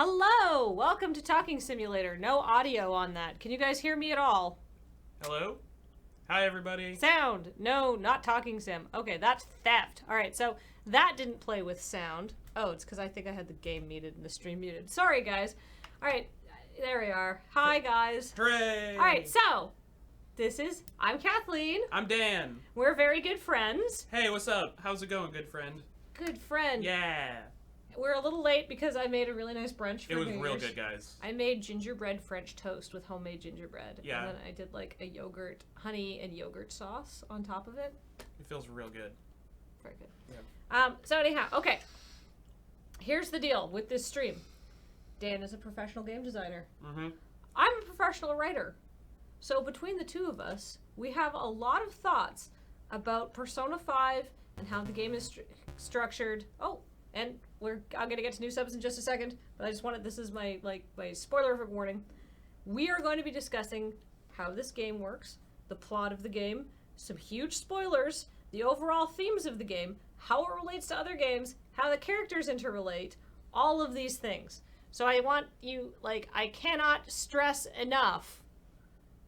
Hello! Welcome to Talking Simulator. No audio on that. Can you guys hear me at all? Hello? Hi, everybody. Sound! No, not Talking Sim. Okay, that's theft. Alright, so that didn't play with sound. Oh, it's because I think I had the game muted and the stream muted. Sorry, guys. Alright, there we are. Hi, guys. Hooray! Alright, so, I'm Kathleen. I'm Dan. We're very good friends. Hey, what's up? How's it going, good friend? Good friend. Yeah. We're a little late because I made a really nice brunch for It was New real Year's. good, guys. I made gingerbread French toast with homemade gingerbread. Yeah. And then I did like a yogurt, honey and yogurt sauce on top of it. It feels real good. Very good. Yeah. So anyhow, okay. Here's the deal with this stream. Dan is a professional game designer. Mm-hmm. I'm a professional writer. So between the two of us, we have a lot of thoughts about Persona 5 and how the game is structured. Oh, and I'm gonna get to new subs in just a second, but I just wanted, this is my spoiler warning. We are going to be discussing how this game works, the plot of the game, some huge spoilers, the overall themes of the game, how it relates to other games, how the characters interrelate, all of these things. So I want you, I cannot stress enough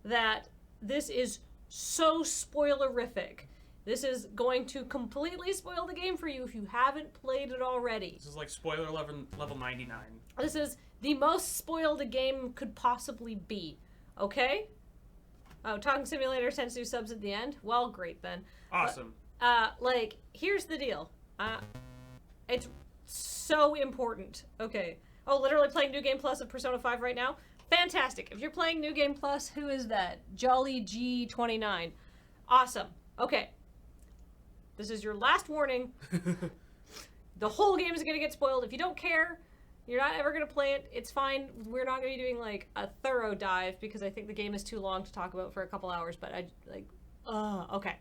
that this is so spoilerific. This is going to completely spoil the game for you if you haven't played it already. This is like spoiler level 99. This is the most spoiled a game could possibly be. Okay? Oh, Talking Simulator tends to do subs at the end? Well, great then. Awesome. But, here's the deal. It's so important. Okay. Oh, literally playing New Game Plus of Persona 5 right now? Fantastic. If you're playing New Game Plus, who is that? Jolly G29. Awesome. Okay. This is your last warning. The whole game is going to get spoiled. If you don't care, you're not ever going to play it. It's fine. We're not going to be doing a thorough dive because I think the game is too long to talk about for a couple hours, but okay.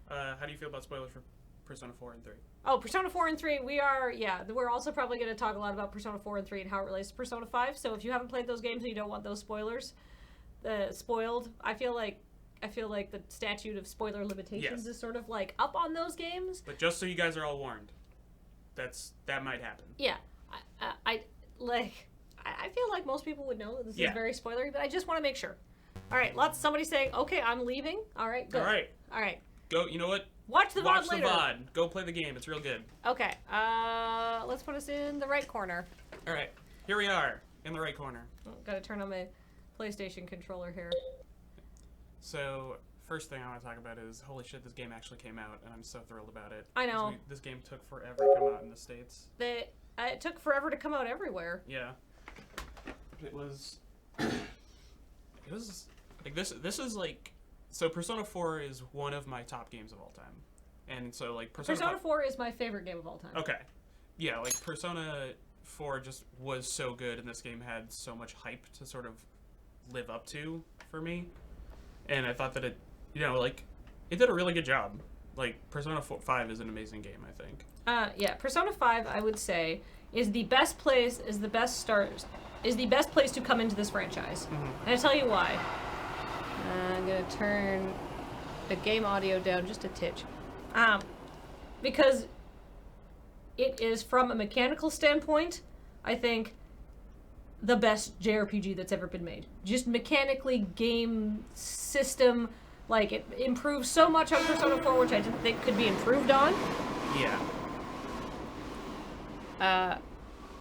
How do you feel about spoilers for Persona 4 and 3? Oh, Persona 4 and 3, we're also probably going to talk a lot about Persona 4 and 3 and how it relates to Persona 5. So if you haven't played those games and you don't want those spoilers spoiled, I feel like the statute of spoiler limitations is sort of up on those games. But just so you guys are all warned, that might happen. Yeah, I feel like most people would know that this is very spoilery, but I just want to make sure. All right, somebody saying, okay, I'm leaving. All right, good. All right. Go. You know what? Watch the VOD later. VOD. Go play the game. It's real good. Okay. Let's put us in the right corner. All right. Here we are in the right corner. Gotta turn on my PlayStation controller here. So, first thing I want to talk about is, holy shit, this game actually came out, and I'm so thrilled about it. I know. This game took forever to come out in the States. It took forever to come out everywhere. Yeah. It was this is so Persona 4 is one of my top games of all time. And so Persona 4 is my favorite game of all time. Okay. Yeah, Persona 4 just was so good, and this game had so much hype to sort of live up to for me. And I thought that it did a really good job. Persona 5 is an amazing game, I think. Persona 5, I would say, is the best place to come into this franchise. Mm-hmm. And I'll tell you why. I'm going to turn the game audio down just a titch. Because it is, from a mechanical standpoint, I think, the best JRPG that's ever been made. Just mechanically, game system, it improves so much on Persona 4, which I didn't think could be improved on. Yeah.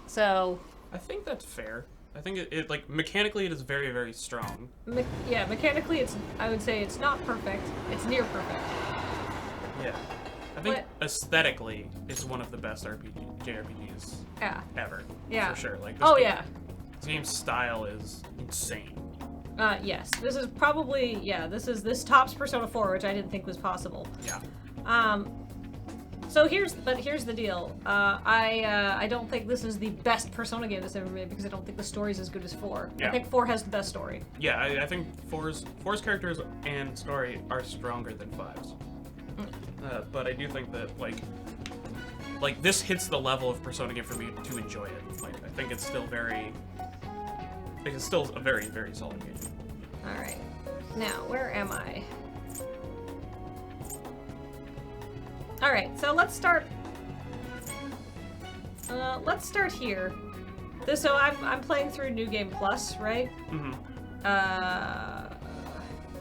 So... I think that's fair. I think it mechanically it is very, very strong. Mechanically I would say it's not perfect. It's near perfect. Yeah. I think aesthetically it's one of the best JRPGs ever. Yeah. For sure. This game's style is insane. Yes. This is probably, this tops Persona 4, which I didn't think was possible. Yeah. So here's the deal. I don't think this is the best Persona game that's ever made because I don't think the story's as good as 4. Yeah. I think 4 has the best story. Yeah, I think 4's characters and story are stronger than 5's. But I do think that this hits the level of Persona game for me to enjoy it. I think it's still a very, very solid game. All right. Now, where am I? All right, so let's start here. So I'm playing through New Game Plus, right? Mm-hmm.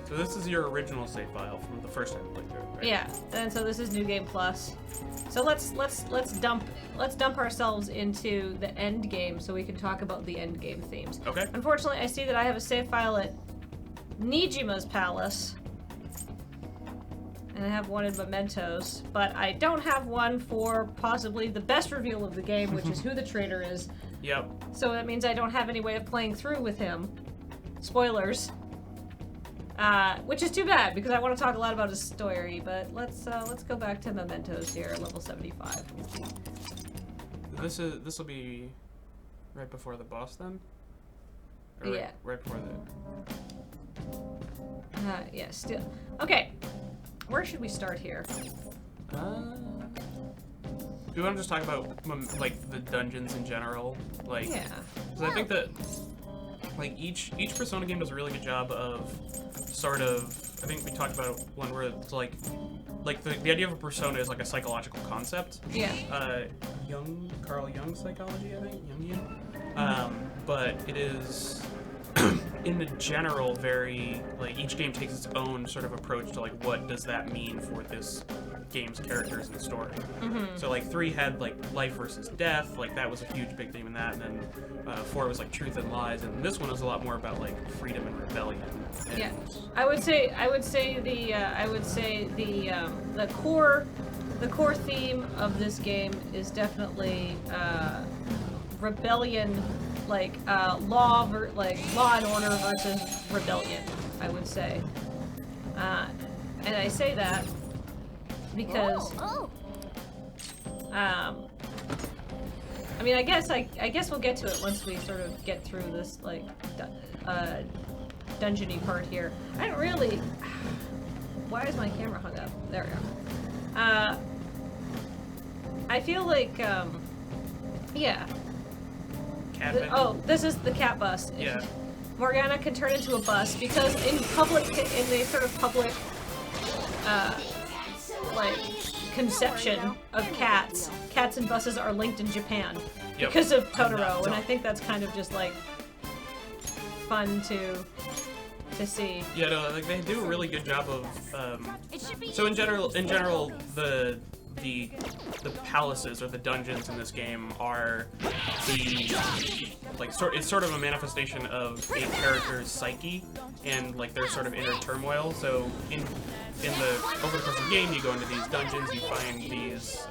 So this is your original save file from the first time you played through it, right? Yeah, and so this is New Game Plus. So let's dump ourselves into the end game so we can talk about the end game themes. Okay. Unfortunately, I see that I have a save file at Nijima's Palace, and I have one in Mementos, but I don't have one for possibly the best reveal of the game, which is who the traitor is. Yep. So that means I don't have any way of playing through with him. Spoilers. Which is too bad because I want to talk a lot about his story. But let's go back to Mementos here, level 75. This will be right before the boss then. Or Yeah. Right before the. Yeah. Still. Okay. Where should we start here? Do you want to just talk about like the dungeons in general? Like, Yeah. because I think that like each Persona game does a really good job of sort of. I think we talked about one where it's like the idea of a persona is like a psychological concept. Yeah. Carl Jung psychology, I think, Jungian. But it is in the general very like each game takes its own sort of approach to like what does that mean for this game's characters and story. So like 3 had like life versus death, like that was a huge big theme in that, and then 4 was like truth and lies, and this one is a lot more about like freedom and rebellion. And Yeah. I would say the core theme of this game is definitely rebellion, like law and order versus rebellion. I would say, and I say that because I mean, I guess we'll get to it once we sort of get through this like dungeony part here. I don't really. Why is my camera hung up? There we go. I feel like yeah. This is the cat bus. Yeah. Morgana can turn into a bus because in the sort of public like conception of cats and buses are linked in Japan because of Totoro, and I think that's kind of just like fun to see. Yeah, no, like they do a really good job of. So in general, the palaces or the dungeons in this game are it's sort of a manifestation of a character's psyche and like their sort of inner turmoil. So over the course of the game, you go into these dungeons, you find these.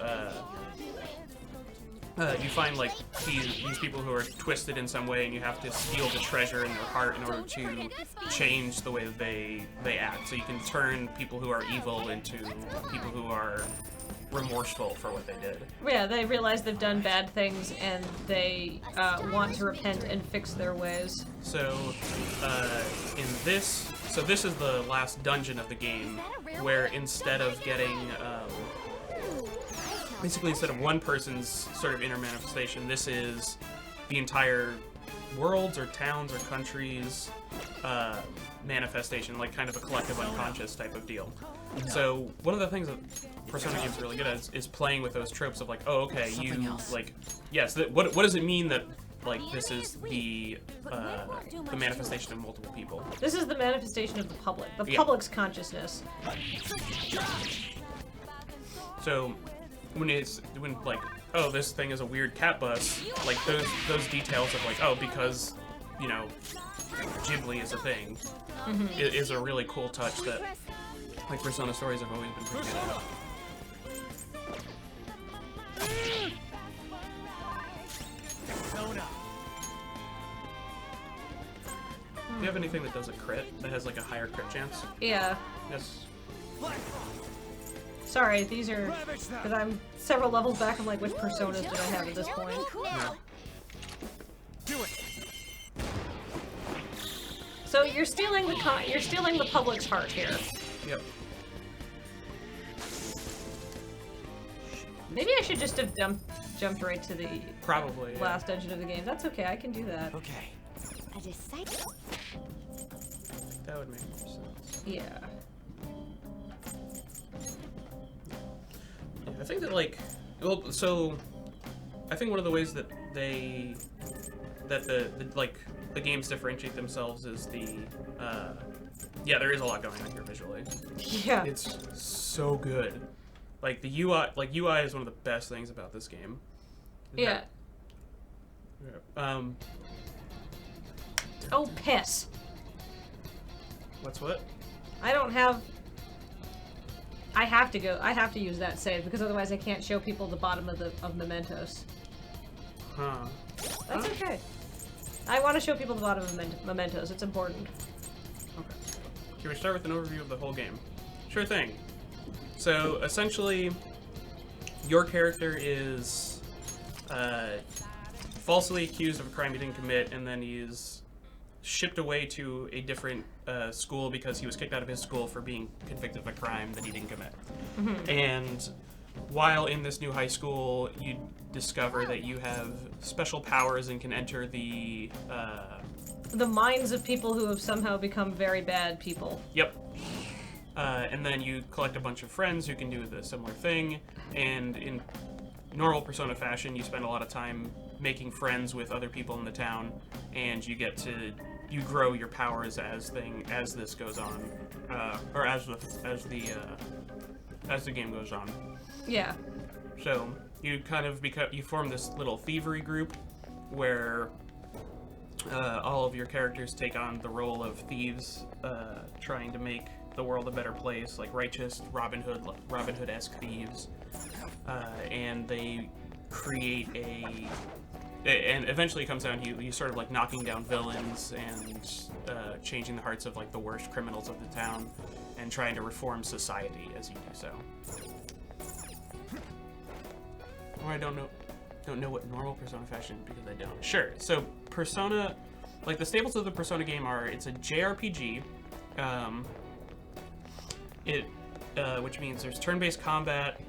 You find like these people who are twisted in some way, and you have to steal the treasure in their heart in order to change the way that they act. So you can turn people who are evil into people who are remorseful for what they did. Yeah, they realize they've done bad things and they want to repent and fix their ways. So this is the last dungeon of the game, where instead of getting basically instead of one person's sort of inner manifestation, this is the entire world's or towns or countries manifestation, like kind of a collective unconscious type of deal. So one of the things that Persona games are really good at is playing with those tropes of like, oh, okay, you like, yes, what does it mean that like this is the manifestation of multiple people? This is the manifestation of the public's consciousness. So when like, oh, this thing is a weird cat bus, like those details of like, oh, because you know Ghibli is a thing, is a really cool touch that like Persona stories have always been pretty good at. Do you have anything that does a crit, that has like a higher crit chance? Yeah. Yes. Sorry, these are because I'm several levels back. I'm like, which personas did I have at this point? No. Do it. So you're stealing the public's heart here. Yep. Maybe I should just have jumped right to the Probably. Yeah. last dungeon of the game. That's okay. I can do that. Okay. That would make more sense. Yeah. I think that like, well, so I think one of the ways that they that the games differentiate themselves is the yeah, there is a lot going on here visually. Yeah. It's so good. Like the UI is one of the best things about this game. Yeah. Oh, piss. What's what? I don't have... I have to use that save, because otherwise I can't show people the bottom of Mementos. Huh. That's okay. I want to show people the bottom of Mementos. It's important. Okay. Can we start with an overview of the whole game? Sure thing. So, essentially, your character is falsely accused of a crime he didn't commit, and then he's shipped away to a different school because he was kicked out of his school for being convicted of a crime that he didn't commit. Mm-hmm. And while in this new high school, you discover that you have special powers and can enter the minds of people who have somehow become very bad people. Yep. And then you collect a bunch of friends who can do the similar thing, and in normal Persona fashion, you spend a lot of time making friends with other people in the town, and you grow your powers as this goes on, or as the game goes on. Yeah. So you kind of you form this little thievery group where all of your characters take on the role of thieves, trying to make the world a better place, like righteous Robin Hood-esque thieves, and they create and eventually it comes down to you sort of like knocking down villains and changing the hearts of like the worst criminals of the town, and trying to reform society as you do so. Or I don't know what normal Persona fashion, because I don't. Sure. So Persona, like the staples of the Persona game are, it's a JRPG, which means there's turn-based combat,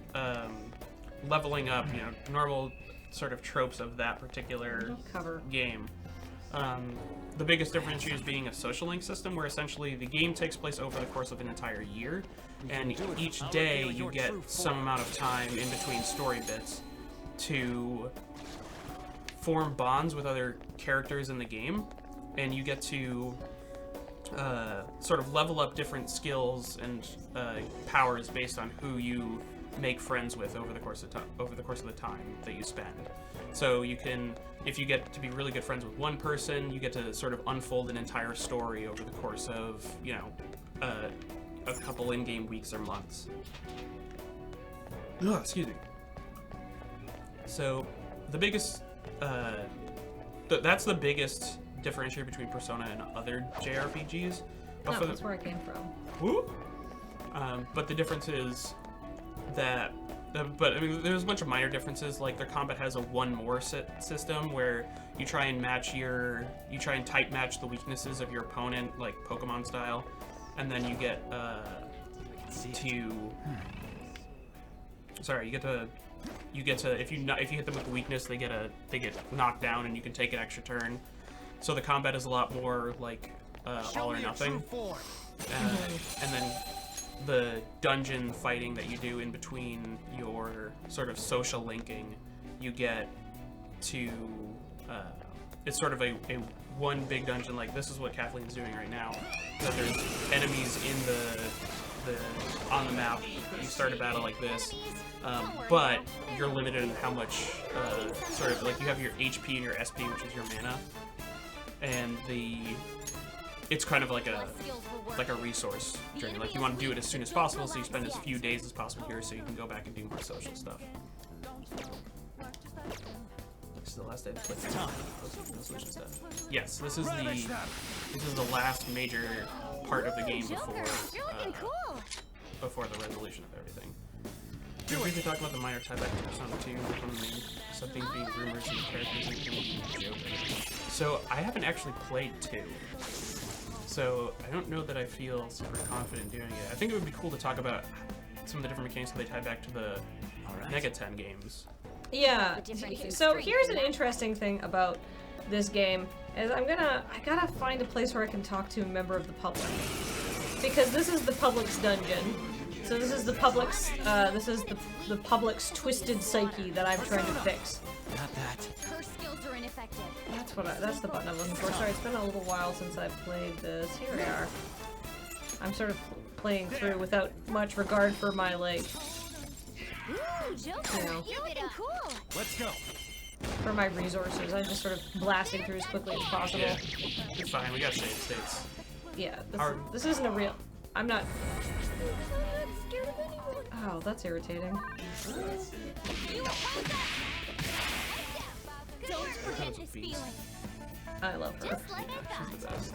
leveling up, normal sort of tropes of that particular game. The biggest difference here is being a social link system, where essentially the game takes place over the course of an entire year, and each day you get some amount of time in between story bits to form bonds with other characters in the game, and you get to sort of level up different skills and powers based on who you make friends with over the course of the time that you spend. So you can, if you get to be really good friends with one person, you get to sort of unfold an entire story over the course of a couple in-game weeks or months. Ugh, excuse me. So the biggest that's the biggest differentiator between Persona and other JRPGs. No, that's where I came from. Woo! But the difference is that, but I mean, there's a bunch of minor differences. Like their combat has a one more system where you try and type match the weaknesses of your opponent, like Pokemon style, and then you get you get to if you hit them with the weakness, they get knocked down, and you can take an extra turn. So the combat is a lot more like all or nothing. And then the dungeon fighting that you do in between your sort of social linking, you get to it's sort of a one big dungeon. Like this is what Kathleen's doing right now. That there's enemies in on the map. You start a battle like this, but you're limited in how much sort of like you have your HP and your SP, which is your mana, and it's kind of like a resource journey. Like you want to do it as soon as possible, so you spend as few days as possible here, so you can go back and do more social stuff. This is the last day of the resolution stuff. Yes, this is the last major part of the game before the resolution of everything. Feel free to talk about the minor tieback to Persona 2, something being rumors and characters and joke. So I haven't actually played 2. So I don't know that I feel super confident doing it. I think it would be cool to talk about some of the different mechanics that they tie back to the Megaten games. Yeah. So here's an interesting thing about this game is I gotta find a place where I can talk to a member of the public, because this is the public's dungeon. So this is the public's the public's twisted psyche that I'm trying to fix. Not that. Her skills are in effective. That's the button I'm looking for. Sorry, it's been a little while since I've played this. Here we are. I'm sort of playing through without much regard for my, like, Ooh, Joker, You know. you're looking cool. Let's go. for my resources. I'm just sort of blasting through as quickly as possible. Yeah, it's fine. We got save states. Yeah, Our- this isn't a real. I'm not. I'm not scared of anyone. Oh, that's irritating. You oppose us. Don't forget was a this beast. feeling. I love her. Just like I She's the thought. best.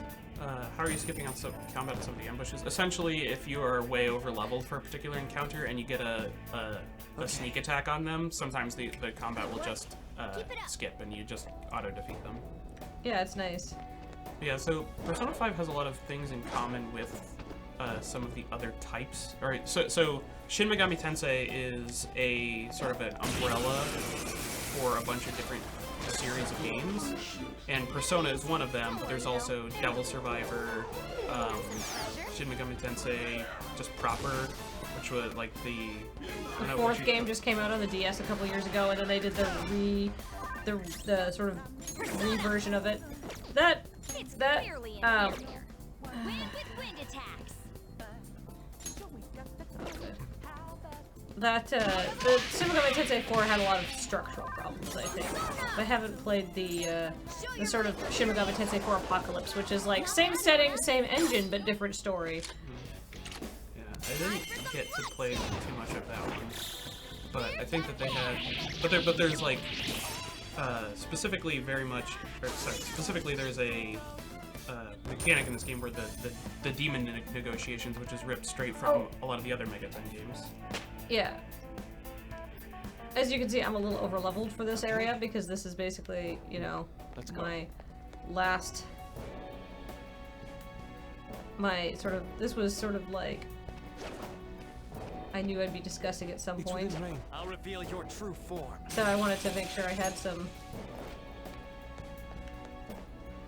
How are you skipping on some combat on some of the ambushes? Essentially, if you are way over leveled for a particular encounter and you get a sneak attack on them, sometimes the combat will just skip and you just auto defeat them. Yeah, it's nice. Yeah, so Persona 5 has a lot of things in common with some of the other types. All right, so Shin Megami Tensei is a sort of an umbrella for a bunch of different series of games, and Persona is one of them. But there's also Devil Survivor, Shin Megami Tensei, just proper, which was like the I don't know, Fourth what you- game just came out on the DS a couple years ago, and then they did the sort of reversion of it. That It's that clearly in um here. Wind with wind attacks. that the Shin Megami Tensei 4 had a lot of structural problems. I think I haven't played the sort of Shin Megami Tensei 4 Apocalypse, which is like same setting, same engine, but different story. Yeah, I didn't get to play too much of that one, but I think that they had, but there's like specifically very much, or sorry, specifically there's a mechanic in this game where the demon negotiations, which is ripped straight from a lot of the other Megaten games. Yeah. As you can see, I'm a little over leveled for this area because this is basically, you know, Let's go. my last. My sort of. This was sort of like. I knew I'd be discussing at some point, I'll reveal your true form. so I wanted to make sure I had some.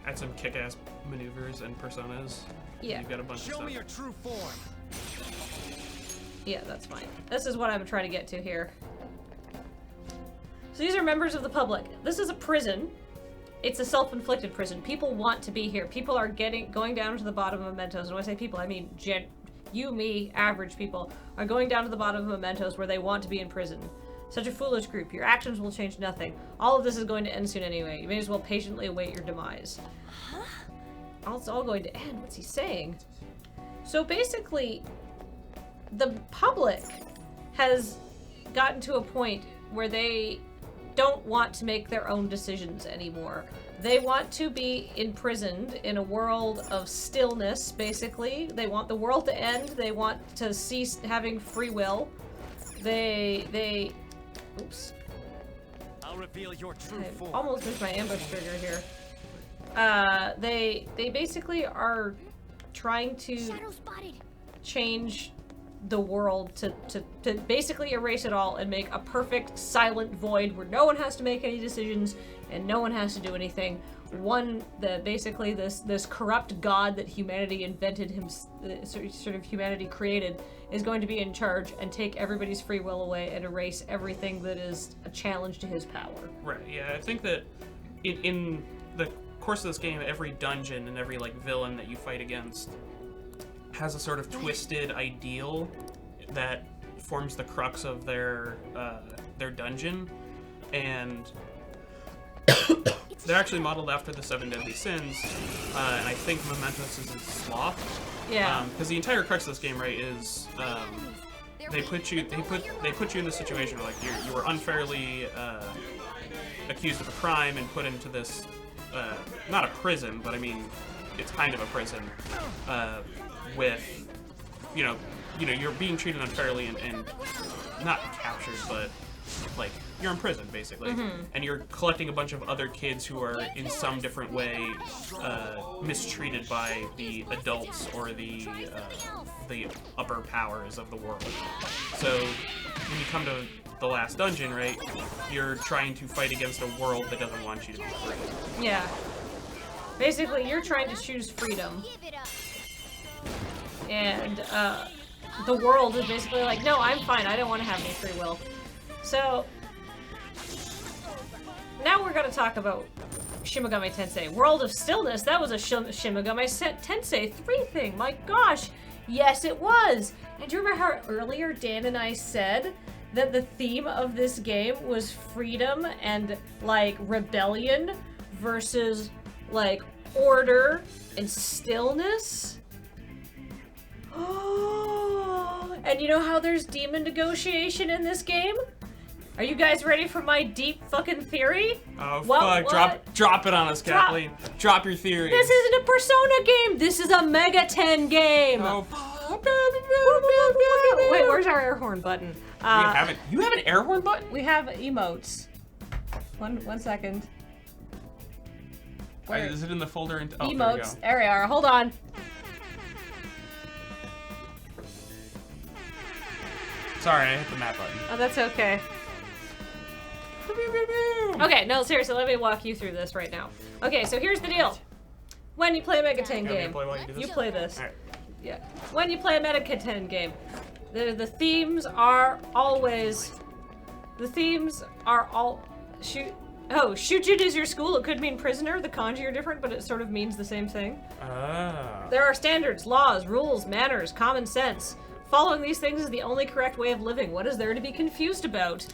Had some kick-ass maneuvers and personas. Yeah. You've got a bunch of Show stuff. me your true form. Yeah, that's fine. This is what I'm trying to get to here. So these are members of the public. This is a prison. It's a self-inflicted prison. People want to be here. People are going down to the bottom of mementos. And when I say people, I mean you, me, average people are going down to the bottom of mementos where they want to be in prison. Such a foolish group. Your actions will change nothing. All of this is going to end soon anyway. You may as well patiently await your demise. It's all going to end. What's he saying? So basically, the public has gotten to a point where they don't want to make their own decisions anymore. They want to be imprisoned in a world of stillness, basically. They want the world to end. They want to cease having free will. They oops. I'll reveal your true I form. almost missed my ambush trigger here. They basically are trying to Shadow spotted. change the world to basically erase it all and make a perfect silent void where no one has to make any decisions and no one has to do anything. Basically this corrupt god that humanity invented, sort of humanity created, is going to be in charge and take everybody's free will away and erase everything that is a challenge to his power. Right, yeah, I think that in the course of this game, every dungeon and every like villain that you fight against has a sort of twisted ideal that forms the crux of their dungeon, and they're actually modeled after the Seven Deadly Sins, and I think Mementos is a sloth. Yeah. Because the entire crux of this game, right, is they put you in this situation where like you were unfairly accused of a crime and put into this not a prison, but I mean it's kind of a prison with you're being treated unfairly and not captured, but like you're in prison basically, and you're collecting a bunch of other kids who are in some different way mistreated by the adults or the upper powers of the world. So when you come to the last dungeon, right, you're trying to fight against a world that doesn't want you to be free. Yeah. Basically, you're trying to choose freedom, Give it up. and the world is basically like, no, I'm fine. I don't want to have any free will. So now we're going to talk about Shimogami Tensei. World of Stillness, that was a Shimogami Tensei 3 thing. My gosh. Yes, it was. And do you remember how earlier Dan and I said that the theme of this game was freedom and, like, rebellion versus, like, order and stillness? And you know how there's demon negotiation in this game? Are you guys ready for my deep fucking theory? Oh What- fuck! Drop it on us, Drop- Kathleen. Drop your theory. This isn't a Persona game. This is a Mega 10 game. Oh. Wait, where's our air horn button? You have an air horn button? We have emotes. One second. Where? Is it in the folder? Oh, there we Emotes. go. There we are. Hold on. Sorry, I hit the map button. Oh, that's okay. Okay, no, seriously, let me walk you through this right now. Okay, so here's the deal. When you play a Mega 10 You want me to game, play while you do this? you play this. Alright. Yeah. When you play a Mega 10 game, the themes are always... The themes are all... Shujin is your school. It could mean prisoner. The kanji are different, but it sort of means the same thing. Ah. There are standards, laws, rules, manners, common sense. Following these things is the only correct way of living. What is there to be confused about?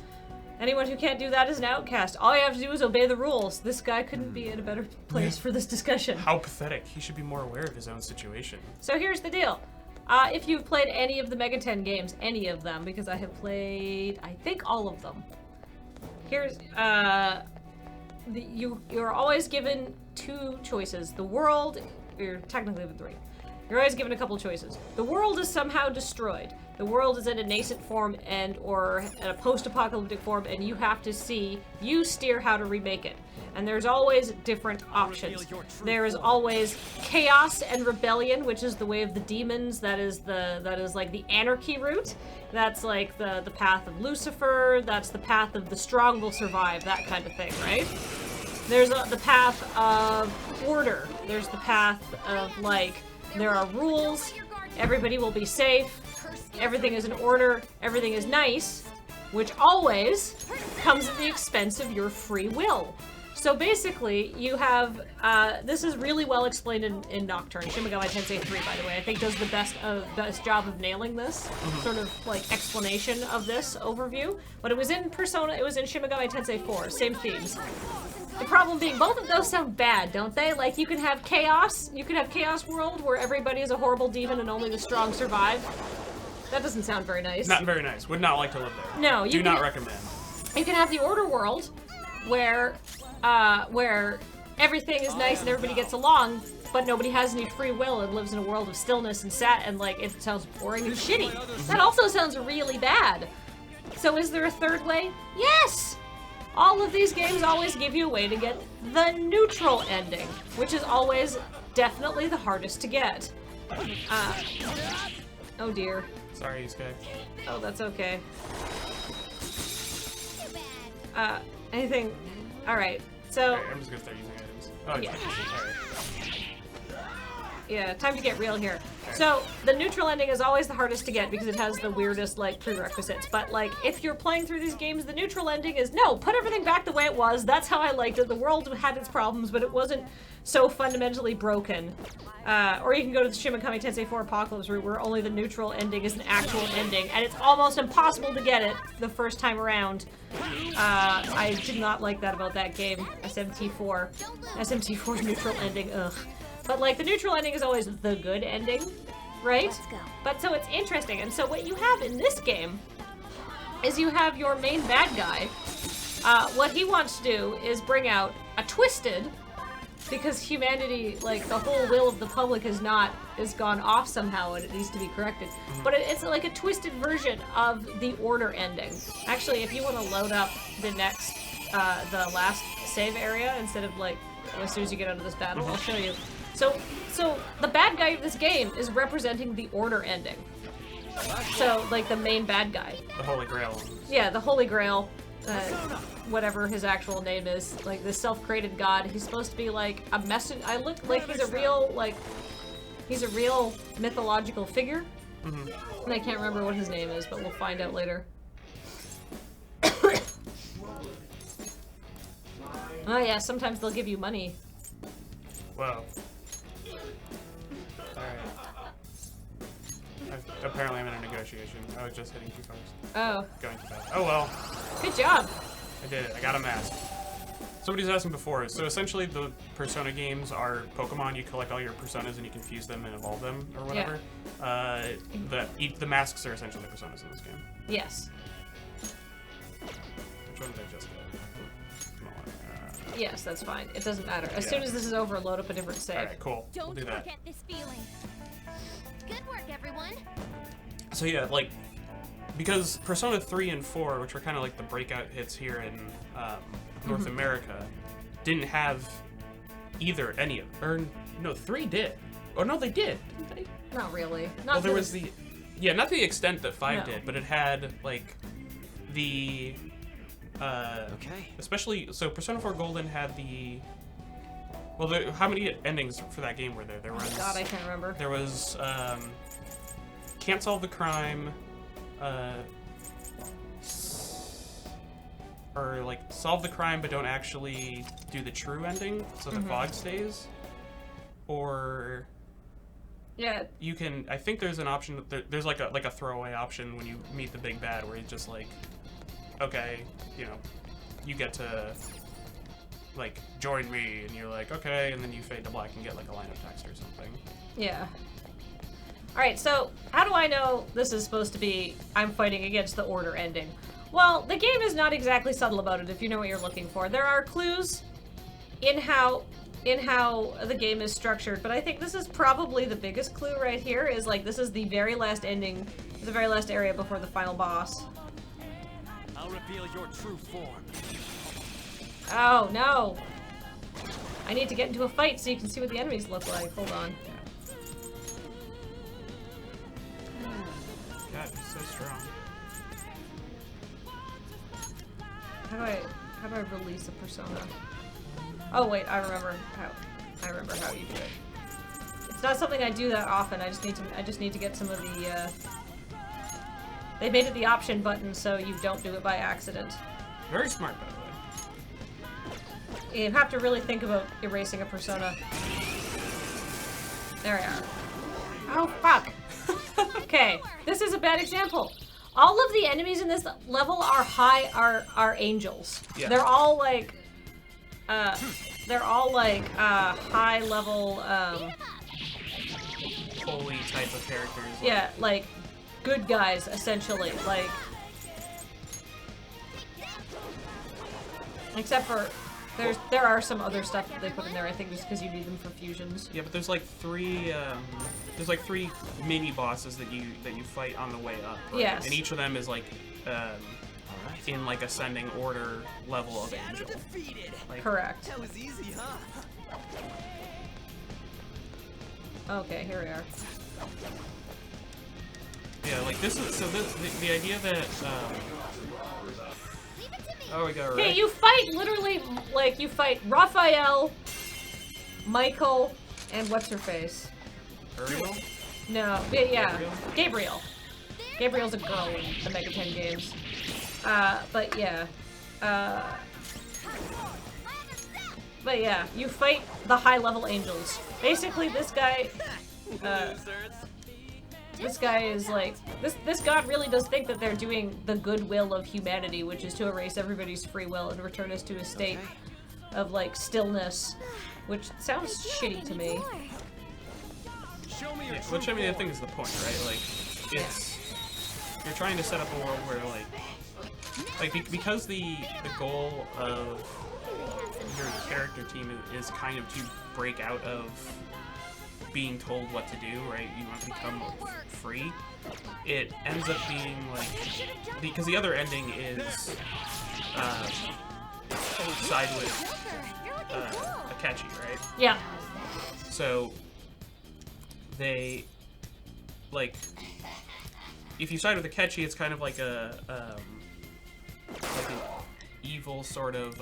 Anyone who can't do that is an outcast. All you have to do is obey the rules. This guy couldn't be in a better place for this discussion. How pathetic. He should be more aware of his own situation. So here's the deal. If you've played any of the Mega 10 games, any of them, because I have played, I think, all of them. Here's, you're always given two choices. The world, you're technically the three. You're always given a couple choices. The world is somehow destroyed. The world is in a nascent form or in a post-apocalyptic form, and you have to steer how to remake it. And there's always different options. There is always chaos and rebellion, which is the way of the demons. That is like the anarchy route. That's like the path of Lucifer. That's the path of the strong will survive. That kind of thing, right? There's the path of order. There's the path of like there are rules. Everybody will be safe. Everything is in order. Everything is nice, which always comes at the expense of your free will. So basically, you have, this is really well explained in Nocturne. Shimogami Tensei 3, by the way, I think does the best job of nailing this sort of like explanation of this overview. But it was in Persona, it was in Shimogami Tensei 4, same themes. The problem being, both of those sound bad, don't they? Like, you can have chaos, Chaos World, where everybody is a horrible demon and only the strong survive. That doesn't sound very nice. Not very nice. Would not like to live there. No, Do not recommend. You can have the Order World, where everything is nice and everybody gets along, but nobody has any free will and lives in a world of stillness and like, it sounds boring and shitty. That also sounds really bad. So is there a third way? Yes! All of these games always give you a way to get the neutral ending, which is always definitely the hardest to get. Oh dear. Sorry, Yusuke. Oh, that's okay. Anything? Alright, so... Alright, I'm just gonna start using items. Oh, Yeah. Alright. Yeah, time to get real here. So, the neutral ending is always the hardest to get because it has the weirdest, like, prerequisites. But, like, if you're playing through these games, the neutral ending is, no, put everything back the way it was. That's how I liked it. The world had its problems, but it wasn't so fundamentally broken. Or you can go to the Shimogami Tensei 4 Apocalypse route where only the neutral ending is an actual ending, and it's almost impossible to get it the first time around. I did not like that about that game, SMT4. SMT4's neutral ending, ugh. But, like, the neutral ending is always the good ending, right? Let's go. But so it's interesting, and so what you have in this game is you have your main bad guy. What he wants to do is bring out a twisted, because humanity, like, the whole will of the public is gone off somehow and it needs to be corrected. But it's like a twisted version of the order ending. Actually, if you want to load up the last save area instead of, like, as soon as you get out of this battle, I'll show you. So the bad guy of this game is representing the order ending. So, like, the main bad guy. The Holy Grail. Yeah, the Holy Grail, whatever his actual name is, like the self-created god. He's supposed to be like a messenger. I look like he's a real mythological figure. And I can't remember what his name is, but we'll find out later. Oh yeah, sometimes they'll give you money. Whoa. Alright. Apparently I'm in a negotiation. I was just hitting too fast. Oh, Going too fast. Oh well. good job. I did it. I got a mask. Somebody's asking before. So essentially the Persona games are Pokemon. You collect all your Personas and you can fuse them and evolve them or whatever. The masks are essentially the Personas in this game. Yes. Which one did I just get? Yes, that's fine. It doesn't matter. As Yeah. soon as this is over, load up a different save. Alright, cool. Don't We'll do that. forget this feeling. Good work, everyone. So yeah, like, because Persona 3 and 4, which were kind of like the breakout hits here in North America, didn't have any of, or no, 3 did. Or no, they did, didn't they? Not really. Not Well, there to was the, yeah, not the extent that 5 No. did, but it had, like, the, Okay. especially, so Persona 4 Golden had the, well, how many endings for that game were there? There was, God, I can't remember. there was, Can't Solve the Crime, or like solve the crime but don't actually do the true ending, so the fog stays. Or Yeah, you can, I think there's an option, there's like a throwaway option when you meet the big bad where it's just like, okay, you know, you get to like join me, and you're like, okay, and then you fade to black and get like a line of text or something. yeah. Alright, so how do I know this is supposed to be I'm fighting against the order ending? Well, the game is not exactly subtle about it if you know what you're looking for. There are clues in how the game is structured, but I think this is probably the biggest clue right here is like this is the very last ending, the very last area before the final boss. I'll reveal your true form. Oh no. I need to get into a fight so you can see what the enemies look like. Hold on. God, you're so strong. How do I release a persona? Oh wait, I remember how you do it. It's not something I do that often. I just need to get some of the they made it the option button so you don't do it by accident. Very smart, by the way. You have to really think about erasing a persona. There we are. Oh fuck. Okay, this is a bad example. All of the enemies in this level are are angels. Yeah. They're all like high level Holy type of characters. Like, yeah, like good guys essentially, like except for there are some other stuff that they put in there, I think just because you need them for fusions. Yeah, but there's like three mini bosses that you fight on the way up. Right? Yes. And each of them is like in like ascending order level of angel. Defeated. Like, Correct. That was easy, huh? Okay, here we are. yeah, like this is the idea that oh, we got it Okay, right. you fight literally like you fight Raphael, Michael, and what's her face? Uriel? No, yeah, Gabriel? Gabriel. Gabriel's a girl in the Mega 10 games. But yeah. But yeah, you fight the high-level angels. Basically, this guy, this guy is like, this god really does think that they're doing the goodwill of humanity, which is to erase everybody's free will and return us to a state of like stillness, which sounds shitty to me. Show me your Yeah, true which I mean I form. think is the point, right? Like it's you're trying to set up a world where because the goal of your character team is kind of to break out of being told what to do, right? You want to become free. It ends up being like because the other ending is side with Akechi, right? Yeah. So they like if you side with Akechi, it's kind of like an evil sort of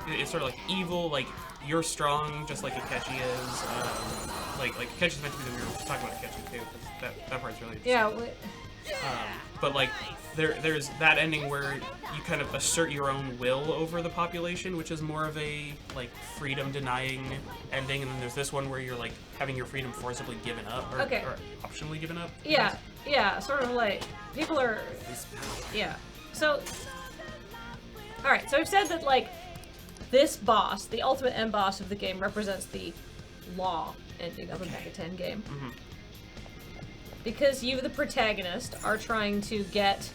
it's sort of like evil, like you're strong just like Akechi is. Like Akechi's meant to be the we were talking about Akechi too, 'cause that part's really interesting. Yeah. But like there's that ending where you kind of assert your own will over the population, which is more of a like freedom denying ending, and then there's this one where you're like having your freedom forcibly given up or optionally given up. Yeah, sort of like people are. Yeah. So, all right. So I've said that like this boss, the ultimate end boss of the game, represents the law ending of a Mega 10 game. Mm-hmm. Because you, the protagonist, are trying to get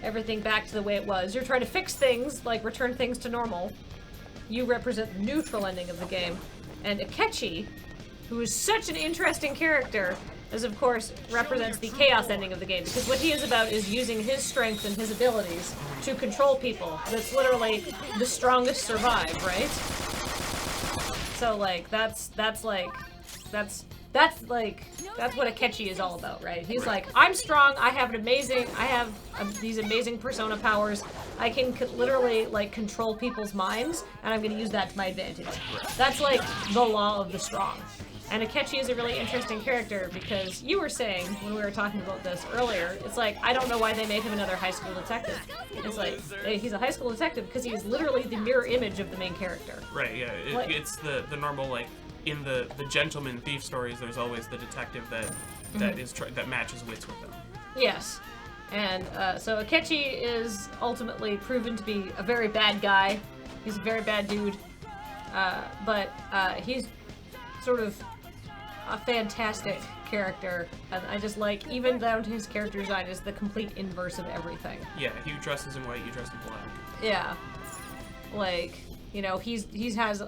everything back to the way it was. You're trying to fix things, like return things to normal. You represent the neutral ending of the game. And Akechi, who is such an interesting character, is of course represents the chaos ending of the game. Because what he is about is using his strength and his abilities to control people. That's literally the strongest survive, right? So like that's what Akechi is all about, right? He's like, I'm strong, I have these amazing persona powers, I can literally, like, control people's minds, and I'm gonna use that to my advantage. That's, like, the law of the strong. And Akechi is a really interesting character, because you were saying, when we were talking about this earlier, it's like, I don't know why they made him another high school detective. It's like, he's a high school detective because he's literally the mirror image of the main character. Right, yeah. It's the normal, like, in the gentleman thief stories, there's always the detective that matches wits with them. Yes, and so Akechi is ultimately proven to be a very bad guy. He's a very bad dude, but he's sort of a fantastic character, and I just like, even down to his character design is the complete inverse of everything. Yeah, he dresses in white, you dress in black. Yeah, like, you know, he has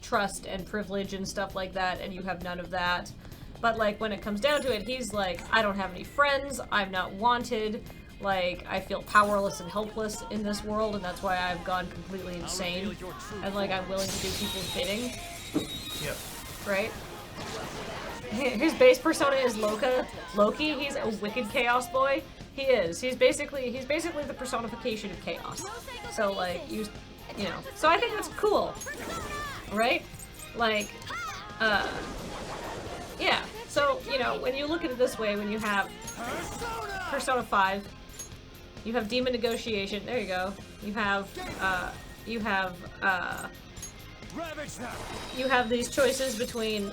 trust and privilege and stuff like that, and you have none of that. But like when it comes down to it, he's like, I don't have any friends, I'm not wanted, like I feel powerless and helpless in this world, and that's why I've gone completely insane. And like I'm willing to do people's bidding. Yep. Right? His base persona is Loki. He's a wicked chaos boy. He is. He's basically the personification of chaos. So like you know. So I think that's cool. Right? Like yeah. So, you know, when you look at it this way, when you have Persona 5, you have Demon Negotiation, there you go. You have these choices between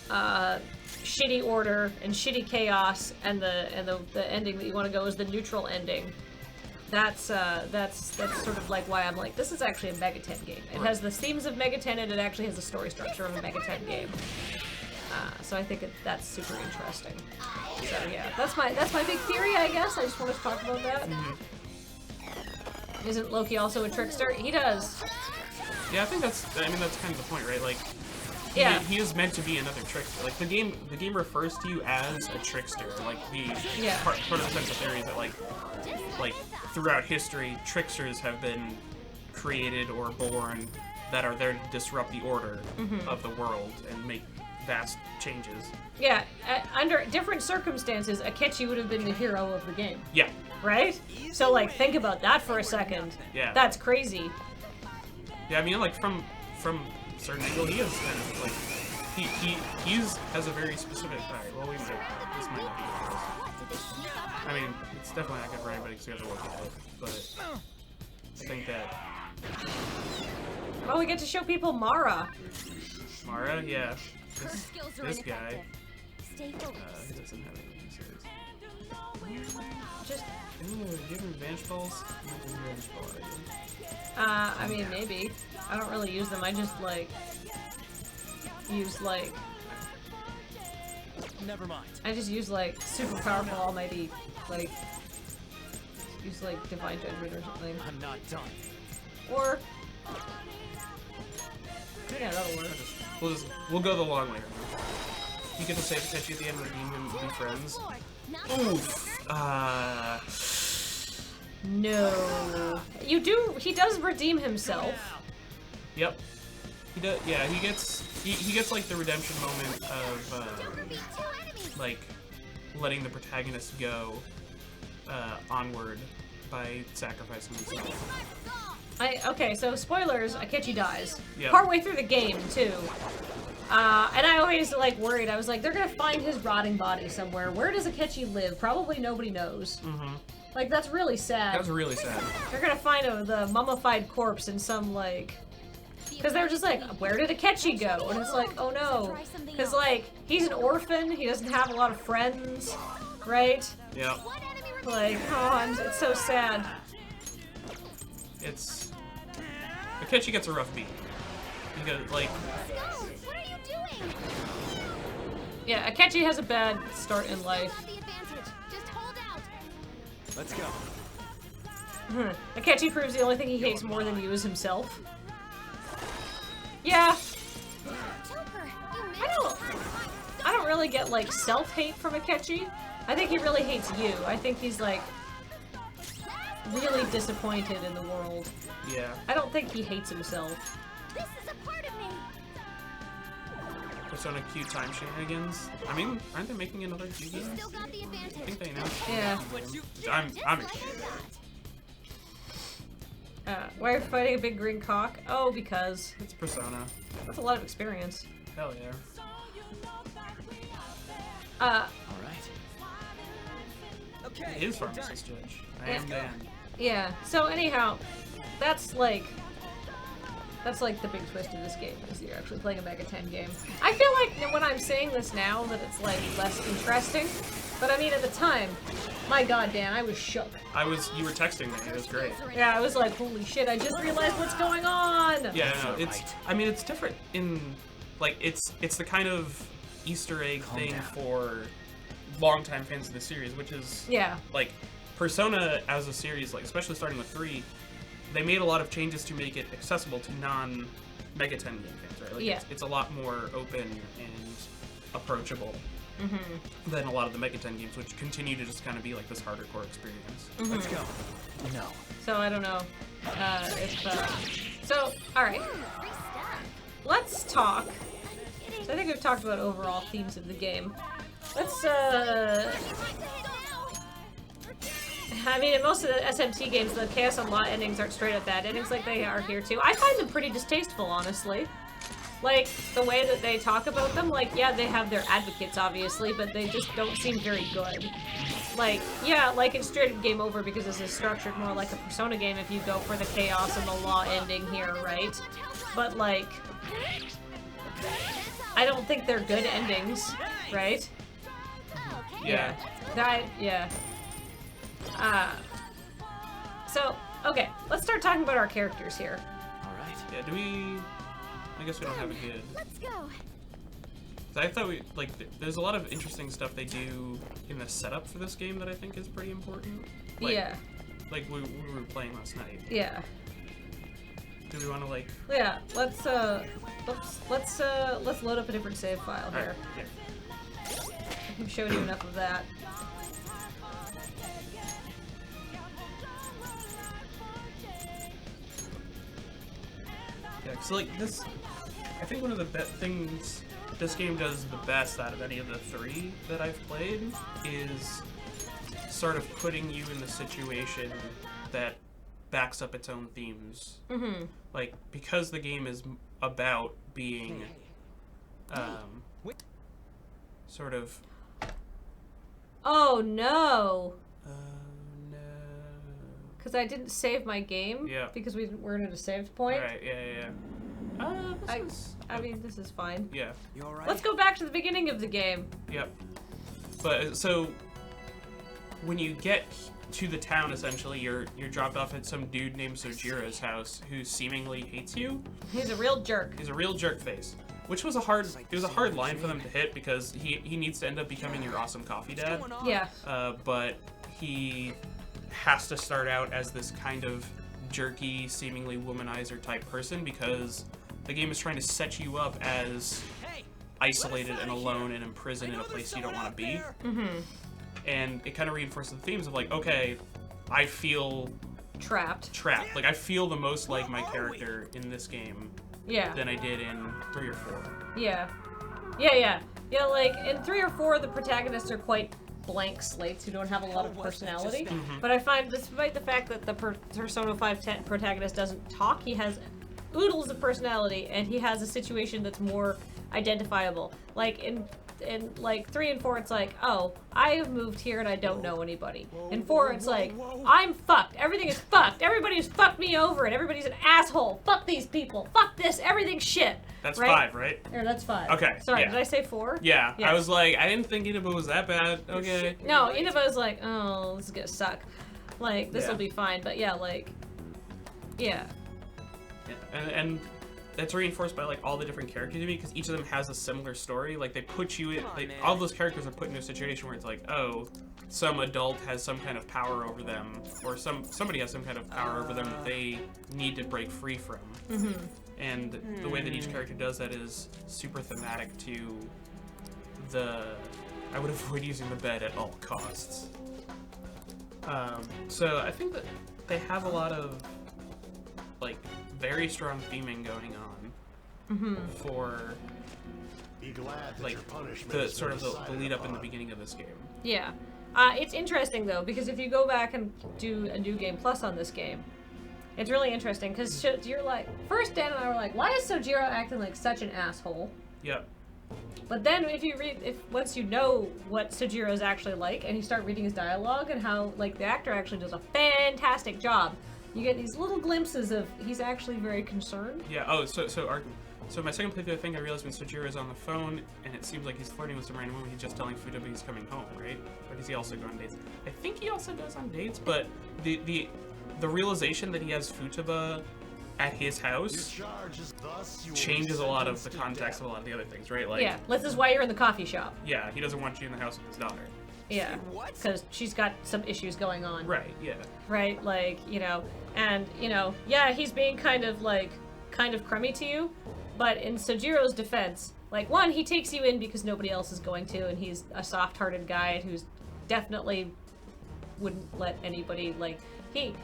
shitty order and shitty chaos, and the ending that you want to go is the neutral ending. That's sort of like why I'm like, this is actually a Mega 10 game. It has the themes of Mega 10, and it actually has the story structure of a Mega 10 game. So I think that's super interesting. So yeah, that's my big theory, I guess. I just wanted to talk about that. Mm-hmm. Isn't Loki also a trickster? He does. Yeah, I think that's kind of the point, right? Like, he is meant to be another trickster. Like the game refers to you as a trickster. Like part of the central theory is that like throughout history, tricksters have been created or born that are there to disrupt the order of the world and make vast changes. Yeah, under different circumstances, Akechi would have been the hero of the game. Yeah. Right? So, like, think about that for a second. Yeah. That's crazy. Yeah, I mean, like, from a certain angle, he is kind of, like, he has a very specific... Alright, well, this might not be good for us. I mean, it's definitely not good for anybody because you have to work at it, but I think that... Oh, we get to show people Mara. Mara, yeah. Her skills are This guy, Stay focused. he doesn't have anything, so Just, give him advantage balls? Advantage ball, I mean, maybe. I don't really use them. I just, like, use, like... Never mind. I just use, like, super powerful, almighty, like... Use, like, divine judgment or something. I'm not done. Or... Yeah, that'll work. We'll go the long way. You get to save Akechi at the end, redeem him, be friends. Oof. No. You do. He does redeem himself. Yep. He does. Yeah, he gets like the redemption moment of like letting the protagonist go onward by sacrificing himself. Okay, so spoilers, Akechi dies. Yep. Partway through the game, too. And I always like worried. I was like, they're gonna find his rotting body somewhere. Where does Akechi live? Probably nobody knows. Mm-hmm. Like, that's really sad. That was really sad. They're gonna find the mummified corpse in some, like... Because they were just like, where did Akechi go? And it's like, oh no. Because, like, he's an orphan. He doesn't have a lot of friends, right? Yeah. Like, oh, it's so sad. It's... Akechi gets a rough beat. Because, like... What are you doing? Yeah, Akechi has a bad start in life. Got the advantage. Just hold out. Let's go. Akechi proves the only thing he hates more than you is himself. Yeah, Joker, you I don't really get, like, self-hate from Akechi. I think he really hates you. I think he's, like, really disappointed in the world. Yeah. I don't think he hates himself. This is a part of me. Persona Q time shenanigans. I mean, aren't they making another Q game? Still got the I advantage. think they know. Yeah. I'm excited. Why are you fighting a big green cock? Oh, because. It's Persona. That's a lot of experience. Hell yeah. All right. Okay. It is Pharmacist Judge. I am Dan. Yeah, so anyhow, that's like the big twist of this game, is you're actually playing a Mega 10 game. I feel like when I'm saying this now that it's like less interesting, but I mean at the time, my god Dan, I was shook. You were texting me, it was great. Yeah, I was like, holy shit, I just realized what's going on! Yeah, no, it's different in, like, it's the kind of Easter egg thing for longtime fans of the series, which is, Yeah. like, Persona as a series, like, especially starting with 3, they made a lot of changes to make it accessible to non-Mega 10 game fans, right? Like, Yeah. it's a lot more open and approachable than a lot of the Mega 10 games, which continue to just kind of be like this harder core experience. Let's go. No. So I don't know so, alright, Free stuff. let's talk. So I think we've talked about overall themes of the game. Let's, I mean, in most of the SMT games, the Chaos and Law endings aren't straight up bad endings like they are here too. I find them pretty distasteful, honestly. Like, the way that they talk about them, like, yeah, they have their advocates, obviously, but they just don't seem very good. Like, yeah, like, it's straight up game over because this is structured more like a Persona game if you go for the Chaos and the Law ending here, right? But, like, I don't think they're good endings, right? Yeah. Yeah. So, okay, let's start talking about our characters here. All right. Yeah, I guess we don't have a good... Let's go. I thought there's a lot of interesting stuff they do in the setup for this game that I think is pretty important. Like, Yeah. Like, we were playing last night. Yeah. Do we want to, like... Yeah, let's load up a different save file here. Yeah. I've showed you enough of that. Yeah, so, like, this... I think one of the things this game does the best out of any of the 3 that I've played is sort of putting you in the situation that backs up its own themes. Mm-hmm. Like, because the game is about being sort of... Oh no! no... Because I didn't save my game. Yeah. Because we weren't at a saved point. Right, yeah. I mean, this is fine. Yeah, You all right? Let's go back to the beginning of the game. yep. But, so, when you get to the town, essentially, you're dropped off at some dude named Sojira's house who seemingly hates you. He's a real jerk. He's a real jerk face. Which was a hard line for them to hit because he needs to end up becoming your awesome coffee dad. Yeah. But he has to start out as this kind of jerky, seemingly womanizer type person because the game is trying to set you up as isolated and alone and imprisoned in a place you don't want to be. Mm-hmm. And it kind of reinforces the themes of like, okay, I feel Trapped. trapped. Like, I feel the most like my character in this game Yeah. than I did in 3 or 4. Yeah. Yeah, like, in 3 or 4, the protagonists are quite blank slates who don't have a lot of personality. But I find, despite the fact that the Persona 5 protagonist doesn't talk, he has oodles of personality, and he has a situation that's more identifiable. Like in like 3 and 4, it's like, oh, I have moved here and I don't know anybody. In 4, it's like, I'm fucked. Everything is fucked. Everybody's fucked me over and everybody's an asshole. Fuck these people. Fuck this. Everything's shit. That's right? 5, right? Or that's 5. Okay, Sorry, yeah. did I say 4? Yeah, Yes. I was like, I didn't think Inaba was that bad. Okay. No, Inaba's like, oh, this is gonna suck. Like, this will Yeah. be fine. But yeah, like, yeah. Yeah. And that's reinforced by like all the different characters to me because each of them has a similar story. Like they put you in, like all those characters are put in a situation where it's like, oh, some adult has some kind of power over them, or somebody has some kind of power over them that they need to break free from. Mm-hmm. And the way that each character does that is super thematic to the. I would avoid using the bed at all costs. So I think that they have a lot of like very strong theming going on for like the sort of the lead up in the beginning of this game. Yeah. It's interesting though, because if you go back and do a New Game Plus on this game, it's really interesting because you're like, first Dan and I were like, why is Sojiro acting like such an asshole? Yep. But then once you know what Sojiro is actually like, and you start reading his dialogue and how like the actor actually does a fantastic job, you get these little glimpses of he's actually very concerned. Yeah. Oh, so my second playthrough, I think I realized when Sojiro is on the phone and it seems like he's flirting with some random woman, he's just telling Futaba he's coming home, right? Or does he also go on dates? I think he also goes on dates, but the realization that he has Futaba at his house changes a lot of the context of a lot of the other things, right? Like, Yeah, this is why you're in the coffee shop. yeah, he doesn't want you in the house with his daughter. Yeah, because she's got some issues going on. Right. Yeah. Right, like, you know, and, you know, yeah, he's being kind of crummy to you, but in Sojiro's defense, like, one, he takes you in because nobody else is going to, and he's a soft-hearted guy who's definitely wouldn't let anybody, like, he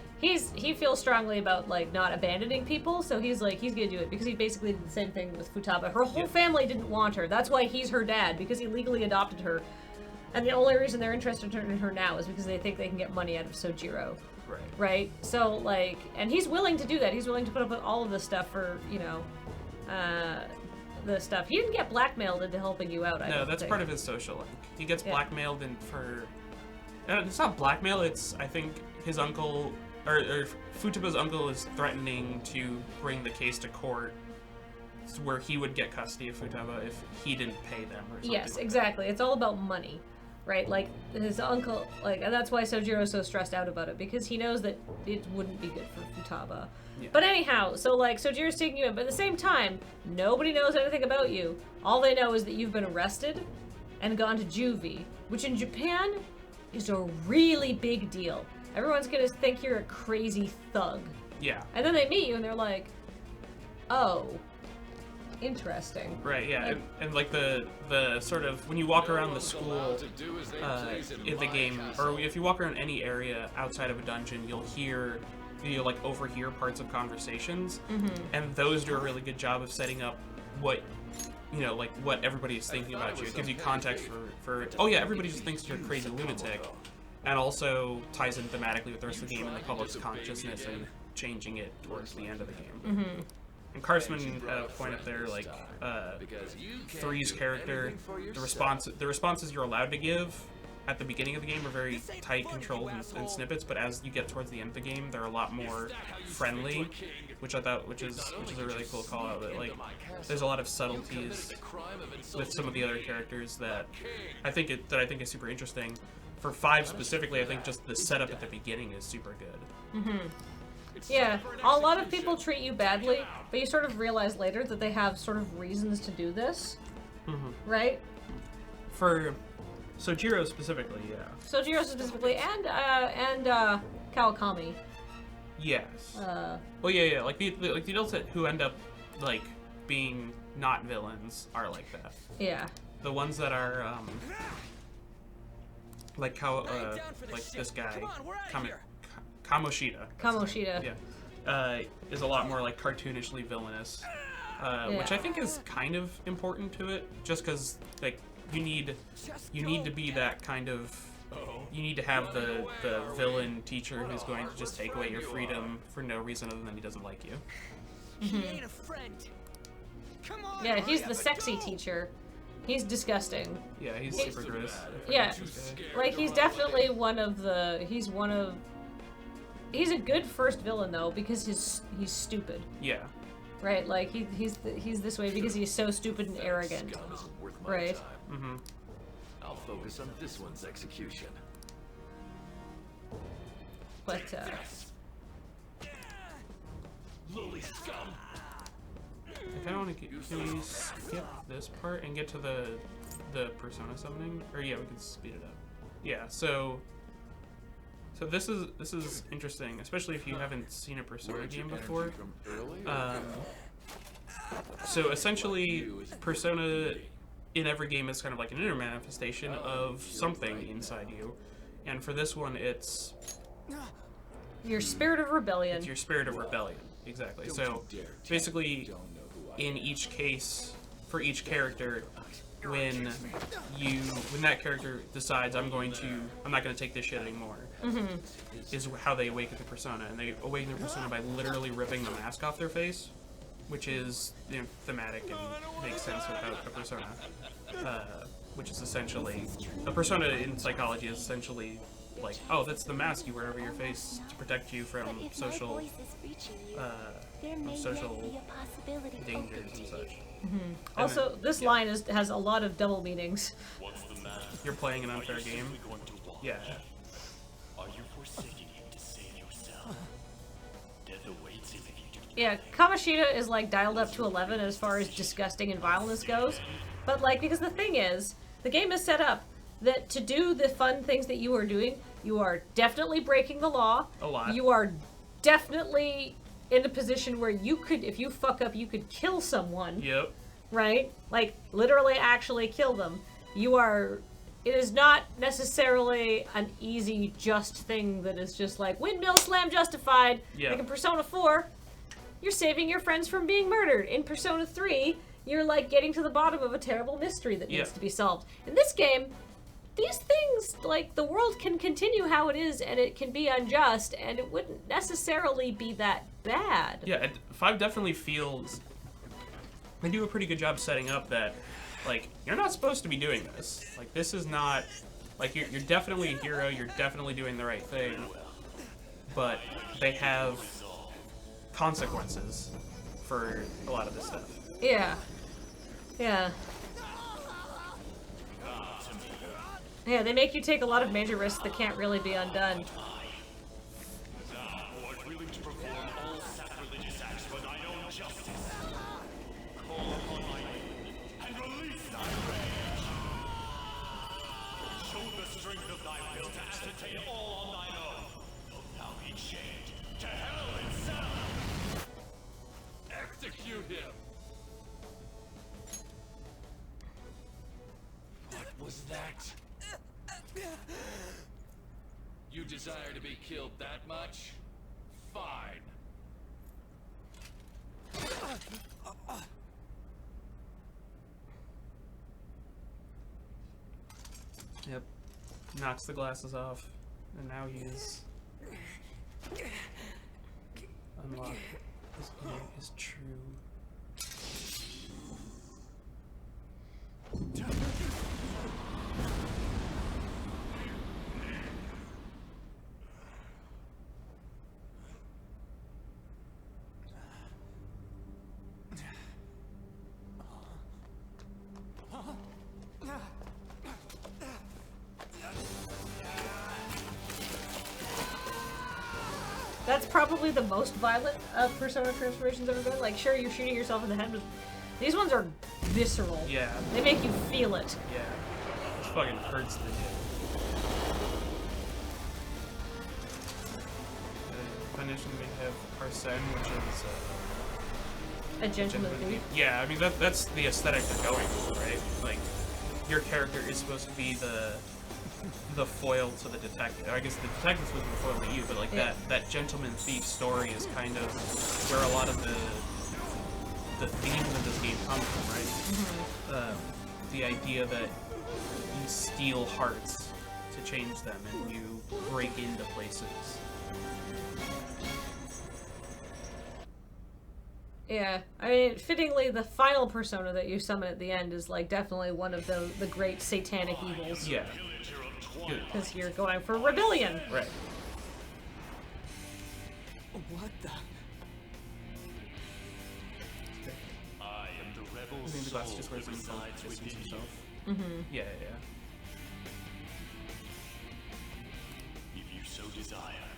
feels strongly about, like, not abandoning people, so he's like, he's gonna do it, because he basically did the same thing with Futaba. Her whole family didn't want her, that's why he's her dad, because he legally adopted her, and the only reason they're interested in her now is because they think they can get money out of Sojiro. Right. Right? So, like, and he's willing to do that. He's willing to put up with all of this stuff for, you know, the stuff. He didn't get blackmailed into helping you out, I No, don't that's think. part of his social link. He gets Yeah. blackmailed in for. It's not blackmail. It's I think his uncle or Futaba's uncle is threatening to bring the case to court, where he would get custody of Futaba if he didn't pay them or something. Yes, exactly. It's all about money. Right? Like, his uncle, like, and that's why Sojiro's so stressed out about it, because he knows that it wouldn't be good for Futaba. Yeah. But anyhow, so, like, Sojiro's taking you in, but at the same time, nobody knows anything about you. All they know is that you've been arrested and gone to juvie, which in Japan is a really big deal. Everyone's gonna think you're a crazy thug. Yeah. And then they meet you and they're like, oh, interesting. Right. Yeah. Like- And like the sort of when you walk around the school in the game, or if you walk around any area outside of a dungeon, you'll like overhear parts of conversations, and those do a really good job of setting up what like what everybody is thinking about you. It gives you context for oh yeah, everybody just thinks you're a crazy lunatic, and also ties in thematically with the rest of the game and the public's consciousness and changing it towards the end of the game. And Carsman pointed there, like, Three's character, the responses you're allowed to give at the beginning of the game are very tight, controlled, and snippets, but as you get towards the end of the game, they're a lot more friendly, which I thought, which is a really cool call out. That, like, there's a lot of subtleties with some of the other characters that I think is super interesting. For 5 specifically, I think just the setup at the beginning is super good. Yeah, a lot of people treat you badly, but you sort of realize later that they have sort of reasons to do this, right? For Sojiro specifically, yeah. Sojiro specifically, and Kawakami. Yes. Uh, Well, yeah. Like the adults who end up like being not villains are like that. yeah. The ones that are like this guy, Kamoshida. Kamoshida. Yeah. Is a lot more like cartoonishly villainous, which I think is kind of important to it, just because like you need to be that kind of. You need to have the villain teacher who's going to just take away your freedom for no reason other than he doesn't like you. He ain't a friend. Come on. Yeah, he's the sexy teacher. He's disgusting. Yeah, he's super gross. Yeah, like he's definitely one of the. He's a good first villain though because he's stupid. Yeah. Right, like he's this way because he's so stupid and arrogant. Scum isn't worth my Right. time. Mm-hmm. I'll focus on this one's execution. But Lowly scum. I kind of want to can we skip this part and get to the persona summoning? Or yeah, we can speed it up. Yeah, so this is interesting, especially if you haven't seen a Persona game before. So essentially, Persona in every game is kind of like an inner manifestation of something inside you, and for this one, it's your spirit of rebellion. your spirit of rebellion. Exactly. So basically, in each case, for each character, when that character decides I'm not gonna take this shit anymore, is how they awaken the persona, and they awaken their persona by literally ripping the mask off their face, which is thematic and makes sense without a persona, which is essentially a persona in psychology is essentially like, oh, that's the mask you wear over your face to protect you from But if social my voice is reaching you, there may social yet be a possibility dangers open and to such. you. Also, this line has a lot of double meanings. You're playing an unfair game. Yeah. Are you forsaking him to save yourself? Death awaits him if you do. Yeah, Kamoshida is like dialed up to 11 as far as disgusting and violence goes. But like, because the thing is, the game is set up that to do the fun things that you are doing, you are definitely breaking the law. A lot. You are definitely in a position where you could, if you fuck up, you could kill someone. Yep. Right? Like, literally actually kill them. It is not necessarily an easy, just thing that is just like, windmill slam justified. Yeah. Like in Persona 4, you're saving your friends from being murdered. In Persona 3, you're like getting to the bottom of a terrible mystery that needs Yeah. to be solved. In this game, these things, like, the world can continue how it is and it can be unjust and it wouldn't necessarily be that bad. Yeah, 5 definitely feels... They do a pretty good job setting up that, like, you're not supposed to be doing this. Like, this is not... Like, you're definitely a hero, you're definitely doing the right thing. But they have consequences for a lot of this stuff. Yeah. Yeah. Yeah, they make you take a lot of major risks that can't really be undone. Thou art willing to perform all sacrilegious acts for thine own justice. Call upon my name and release thy rage. Show the strength of thy will to ascertain all on thine own. Though thou be chained to hell itself. Execute him! What was that? You desire to be killed that much? Fine. Yep. Knocks the glasses off, and now he's unlocked. His inner is true. That's probably the most violent of Persona transformations ever been. Like, sure, you're shooting yourself in the head, but these ones are visceral. Yeah. They make you feel it. Yeah. It fucking hurts the hit. Definition, we have Arsene, which is A gentleman gentleman thief. thief. Yeah, I mean that's the aesthetic they're going for, right? Like, your character is supposed to be the foil to the detective. I guess the detective's supposed to be the foil to you, but like Yeah. that gentleman thief story is kind of where a lot of the themes of this game come from, right? The idea that you steal hearts to change them and you break into places. Yeah, I mean, fittingly, the final persona that you summon at the end is like definitely one of the great satanic evils. Yeah. Villager of Twilight. Because you're going for rebellion. Right. What the? I am the rebel I think the glass soul just wears that himself, resides distance within you. himself. Mm-hmm. Yeah, yeah. If you so desire,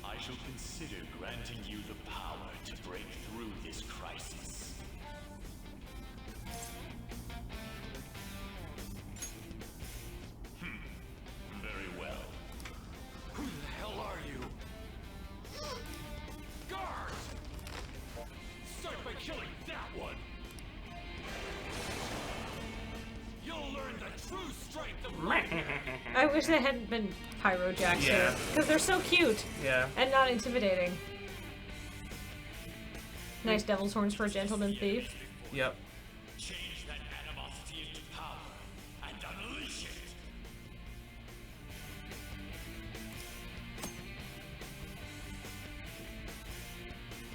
I shall consider granting you the power to break through this crisis. Very well. Who the hell are you? Guards! Start by killing that one! You'll learn the true strength of life! I wish they hadn't been Pyro Jacks Yeah. here. Because they're so cute Yeah. and not intimidating. Nice devil's horns for a gentleman thief. Yep. Change that animosity into power and unleash it.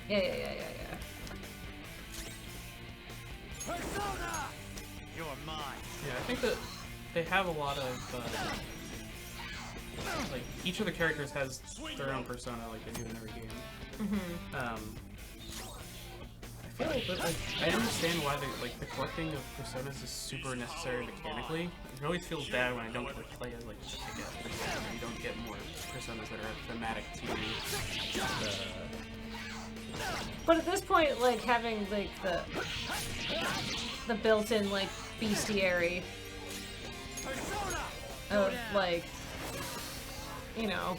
Yeah. Persona! You're mine. Yeah, I think that they have a lot of, like, each of the characters has their own persona, like they do in every game. Mm-hmm. I feel like, I understand why the collecting of personas is super necessary mechanically. It always feels bad when I don't play as, like, a persona. You don't get more personas that are thematic to But at this point, like, having, like, the built-in, like, bestiary of, like, you know,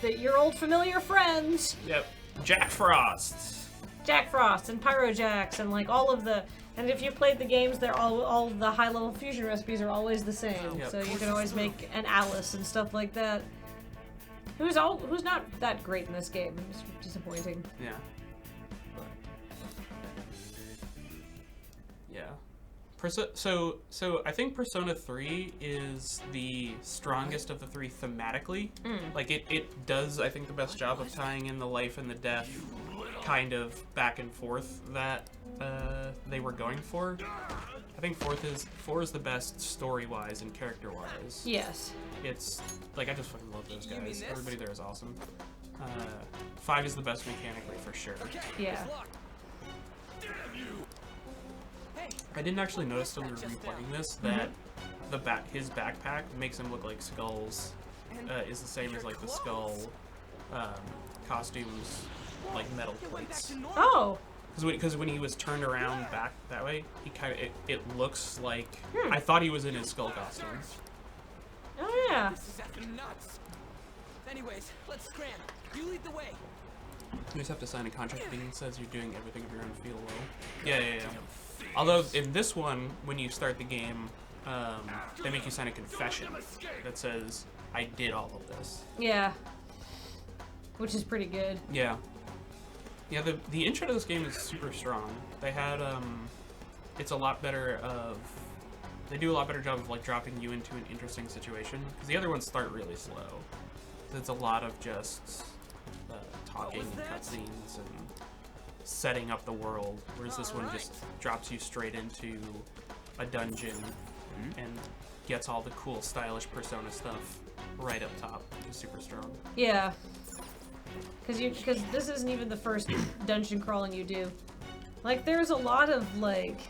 your old familiar friends, Yep. Jack Frost! Jack Frost and Pyro Jacks, and, like, all of the... And if you played the games, they're all the high-level fusion recipes are always the same. Yep. So you can always make an Alice and stuff like that. Who's not that great in this game. It's disappointing. Yeah. Yeah. So I think Persona 3 is the strongest of the three thematically. Like it does, I think, the best job of tying in the life and the death kind of back and forth that they were going for. I think 4 is the best story-wise and character-wise. Yes. It's like I just fucking love those guys. Everybody there is awesome. 5 is the best mechanically for sure. Yeah. I didn't actually notice till we were replaying this that his backpack makes him look like Skull's is the same as like the Skull costumes, like metal plates. Oh! Because when he was turned around back that way, he kind of it looks like I thought he was in his Skull costume. Oh yeah. This is effing nuts. Anyways, let's scram. You lead the way. You just have to sign a contract that says you're doing everything of your own feel well. Yeah. Although in this one, when you start the game, they make you sign a confession that says, I did all of this. Yeah. Which is pretty good. Yeah. Yeah, the intro to this game is super strong. They had, it's a lot better of, they do a lot better job of like dropping you into an interesting situation. Because the other ones start really slow. It's a lot of just talking and cutscenes and setting up the world, whereas this one just drops you straight into a dungeon and gets all the cool, stylish Persona stuff right up top, which is super strong. Yeah. Because this isn't even the first dungeon crawling you do. Like, there's a lot of, like...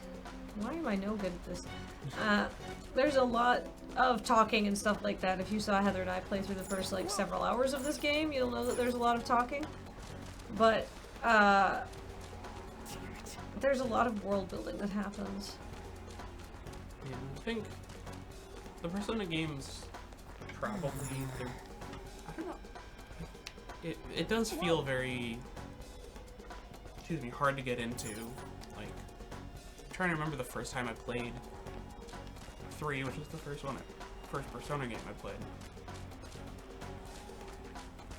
Why am I no good at this? There's a lot of talking and stuff like that. If you saw Heather and I play through the first, like, several hours of this game, you'll know that there's a lot of talking. But, there's a lot of world building that happens. Yeah, I think the Persona games probably, I don't know, it does feel very, hard to get into. Like, I'm trying to remember the first time I played 3, which was the first Persona game I played.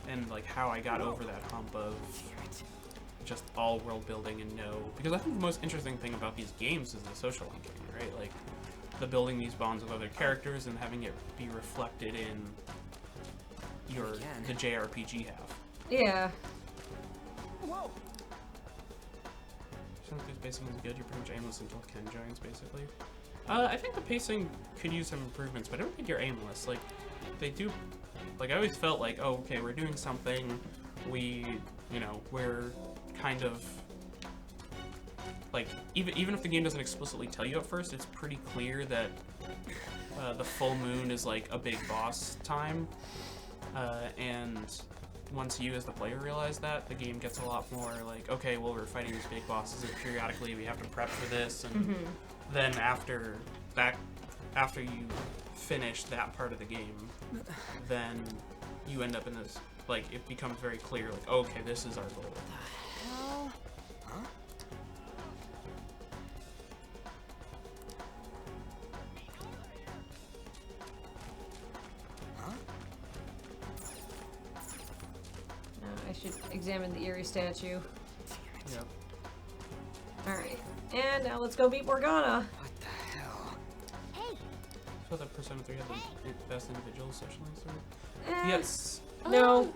And like how I got over that hump of just all world building and because I think the most interesting thing about these games is the social linking, right? Like the building these bonds with other characters and having it be reflected in the JRPG have. Yeah. Whoa. This pacing is good. You're pretty much aimless until 10 giants, basically. I think the pacing could use some improvements, but I don't think you're aimless. Like, they do... Like, I always felt like, oh, okay, we're doing something. We're kind of... Like, even if the game doesn't explicitly tell you at first, it's pretty clear that the full moon is, like, a big boss time. And once you as the player realize that, the game gets a lot more like, okay, well, we're fighting these big bosses, and periodically we have to prep for this, and then after you finish that part of the game, then you end up in this, like, it becomes very clear, like, oh, okay, this is our goal. Hell? Huh? I should examine the Eerie statue. Yep. Alright. And now let's go beat Morgana. What the hell? Hey, So that Persona 3 had the best individual social links, or? Eh, Yes. No.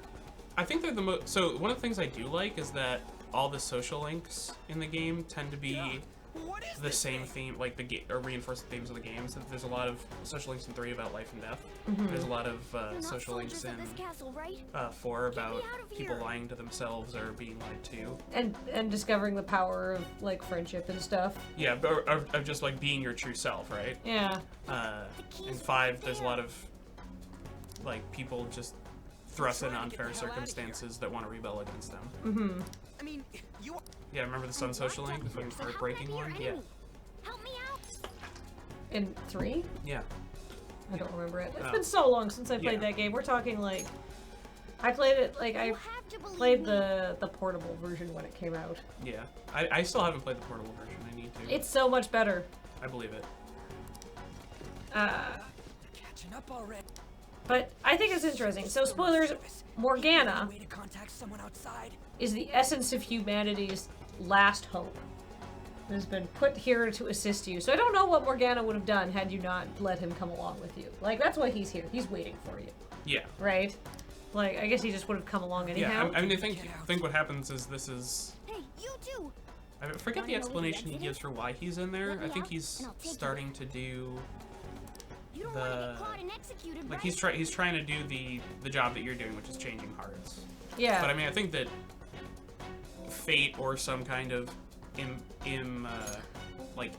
I think they're the most. So one of the things I do like is that all the social links in the game tend to be What is the this same thing? theme, like or reinforce the themes of the game. So there's a lot of social links in 3 about life and death. There's a lot of you're not social links soldiers in of this castle, right? 4 about out of people here. lying to themselves or being lied to. And discovering the power of, like, friendship and stuff. Yeah, but of just like being your true self, right? Yeah. In 5, there's a lot of like people just thrust into trying to get unfair the hell outta here. circumstances that want to rebel against them. I mean, you. Yeah, remember the sun social link, the fucking So how can I heartbreaking be your one? Yeah. enemy? Help me out. In 3? Yeah. I don't remember it. It's Oh. been so long since I played Yeah. that game. We're talking, like... I played it, like, I You have to believe played me. the portable version when it came out. Yeah. I still haven't played the portable version. I need to. It's so much better. I believe it. Catching up already. But I think it's interesting. So, spoilers, Morgana Way to contact someone outside. is the essence of humanity's last hope. It has been put here to assist you. So I don't know what Morgana would have done had you not let him come along with you. Like, that's why he's here. He's waiting for you, Yeah. right? Like, I guess he just would have come along anyhow. Yeah. I mean, I think what happens is this is. Hey, you too. I forget the Wanna know where the explanation he exit gives is? for why he's in there. Let me I think out, he's and I'll take you starting to do. You don't want to The- get caught and executed, Like right? he's trying to do the job that you're doing, which is changing hearts. Yeah. But I mean, I think that fate or some kind of like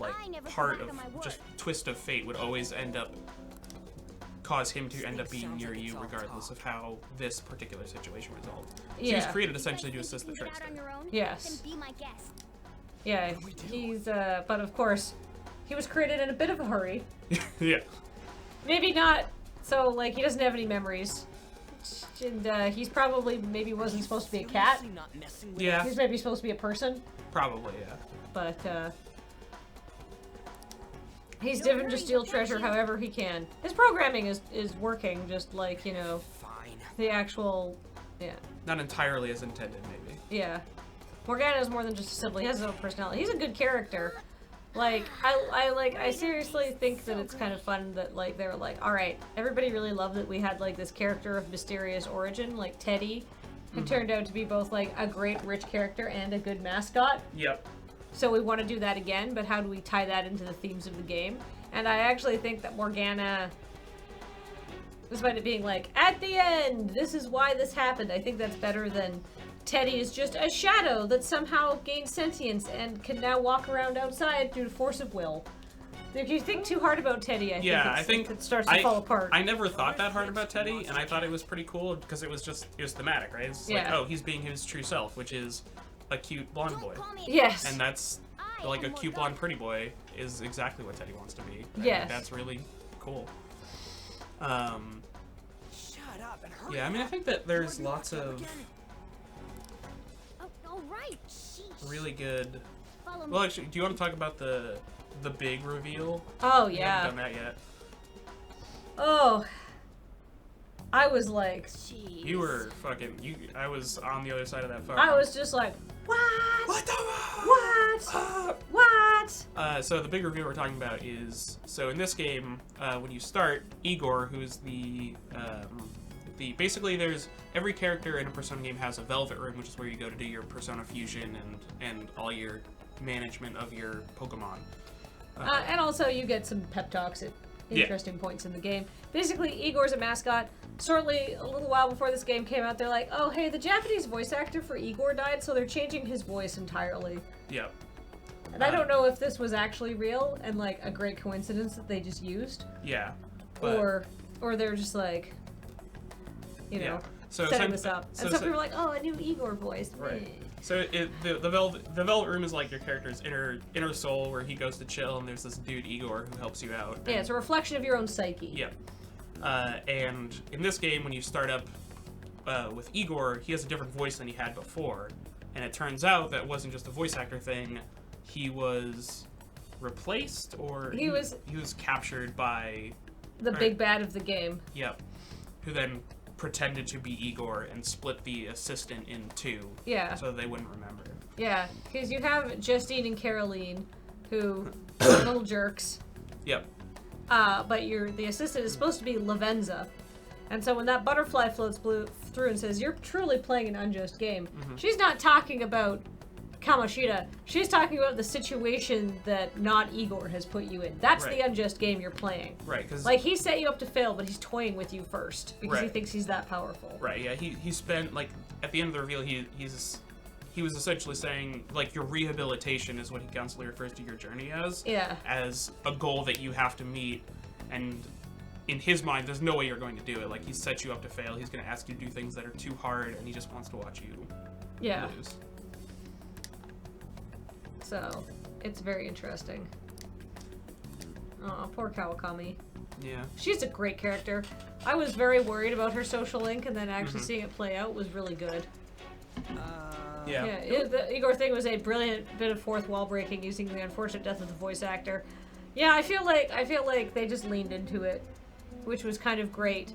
I never part come of back on my just word. twist of fate would always end up cause him to end up being Sounds near like you it's all regardless talk. of how this particular situation resolved. So Yeah. he's created You guys essentially to think assist you the can get out trickster. on your own? Yes. Then be my guest. Yeah, he's, but of course, he was created in a bit of a hurry. Yeah. Maybe not, so, like, he doesn't have any memories. And, he's probably maybe wasn't supposed to be a cat. Seriously not messing with Yeah. He's maybe supposed to be a person, Probably, yeah. but, he's Don't driven to worry, steal we'll catch treasure you. however he can. His programming is working, just like, you know, Fine. the actual, yeah. Not entirely as intended, maybe. Yeah. Morgana is more than just a sibling. He has his own personality. He's a good character. Like, I seriously think that it's kind of fun that, like, they're like, alright, everybody really loved that we had, like, this character of mysterious origin, like Teddy, who turned out to be both, like, a great rich character and a good mascot. Yep. So we want to do that again, but how do we tie that into the themes of the game? And I actually think that Morgana, despite it being like, at the end, this is why this happened, I think that's better than Teddy is just a shadow that somehow gained sentience and can now walk around outside through the force of will. If you think too hard about Teddy, I think it starts to fall apart. I never thought that hard about Teddy, and I thought it was pretty cool because it was thematic, right? It's like, Yeah. oh, he's being his true self, which is a cute blonde boy. Call me Yes. And that's I like a am cute Morgana. blonde pretty boy is exactly what Teddy wants to be. I think Yes. that's really cool. Shut up and hurry. Yeah, I mean, I think that there's You wanna lots watch them of again? Oh, all right. Sheesh. really good. Follow me. Well, actually, do you want to talk about the big reveal? Oh, We yeah. haven't done that yet. Oh. I was like, Jeez. You were I was on the other side of that phone. I was just like, what? What the fuck? What? What? So the big reveal we're talking about is, so in this game, when you start, Igor, who's the basically there's every character in a Persona game has a Velvet Room, which is where you go to do your Persona fusion and all your management of your Pokemon. And also you get some pep talks at interesting points in the game. Basically, Igor's a mascot. Shortly, a little while before this game came out, they're like, oh, hey, the Japanese voice actor for Igor died, so they're changing his voice entirely. Yep. And I don't know if this was actually real and, like, a great coincidence that they just used. Yeah. But, Or they're just like, you know, so setting this up. And some people are like, oh, a new Igor voice. Right. Meh. So the Velvet Room is like your character's inner soul, where he goes to chill, and there's this dude Igor who helps you out. Yeah, it's a reflection of your own psyche. Yep. And in this game, when you start up with Igor, he has a different voice than he had before, and it turns out that wasn't just a voice actor thing. He was replaced, or he was captured by the big bad of the game. Yep. Who then pretended to be Igor and split the assistant in two. Yeah. So they wouldn't remember. Yeah, because you have Justine and Caroline, who are little jerks. Yep. But the assistant is supposed to be Lavenza. And so when that butterfly floats through and says, you're truly playing an unjust game, she's not talking about Kamoshida. She's talking about the situation that not Igor has put you in. That's the unjust game you're playing. Right, because... Like, he set you up to fail, but he's toying with you first, because he thinks he's that powerful. Right, yeah, he spent, like, at the end of the reveal, he was essentially saying, like, your rehabilitation is what he constantly refers to your journey as. Yeah. As a goal that you have to meet, and in his mind, there's no way you're going to do it. Like, he set you up to fail, he's going to ask you to do things that are too hard, and he just wants to watch you lose. So, it's very interesting. Oh, poor Kawakami. Yeah. She's a great character. I was very worried about her social link, and then actually seeing it play out was really good. Yeah. The Igor thing was a brilliant bit of fourth wall breaking using the unfortunate death of the voice actor. Yeah, I feel like they just leaned into it, which was kind of great.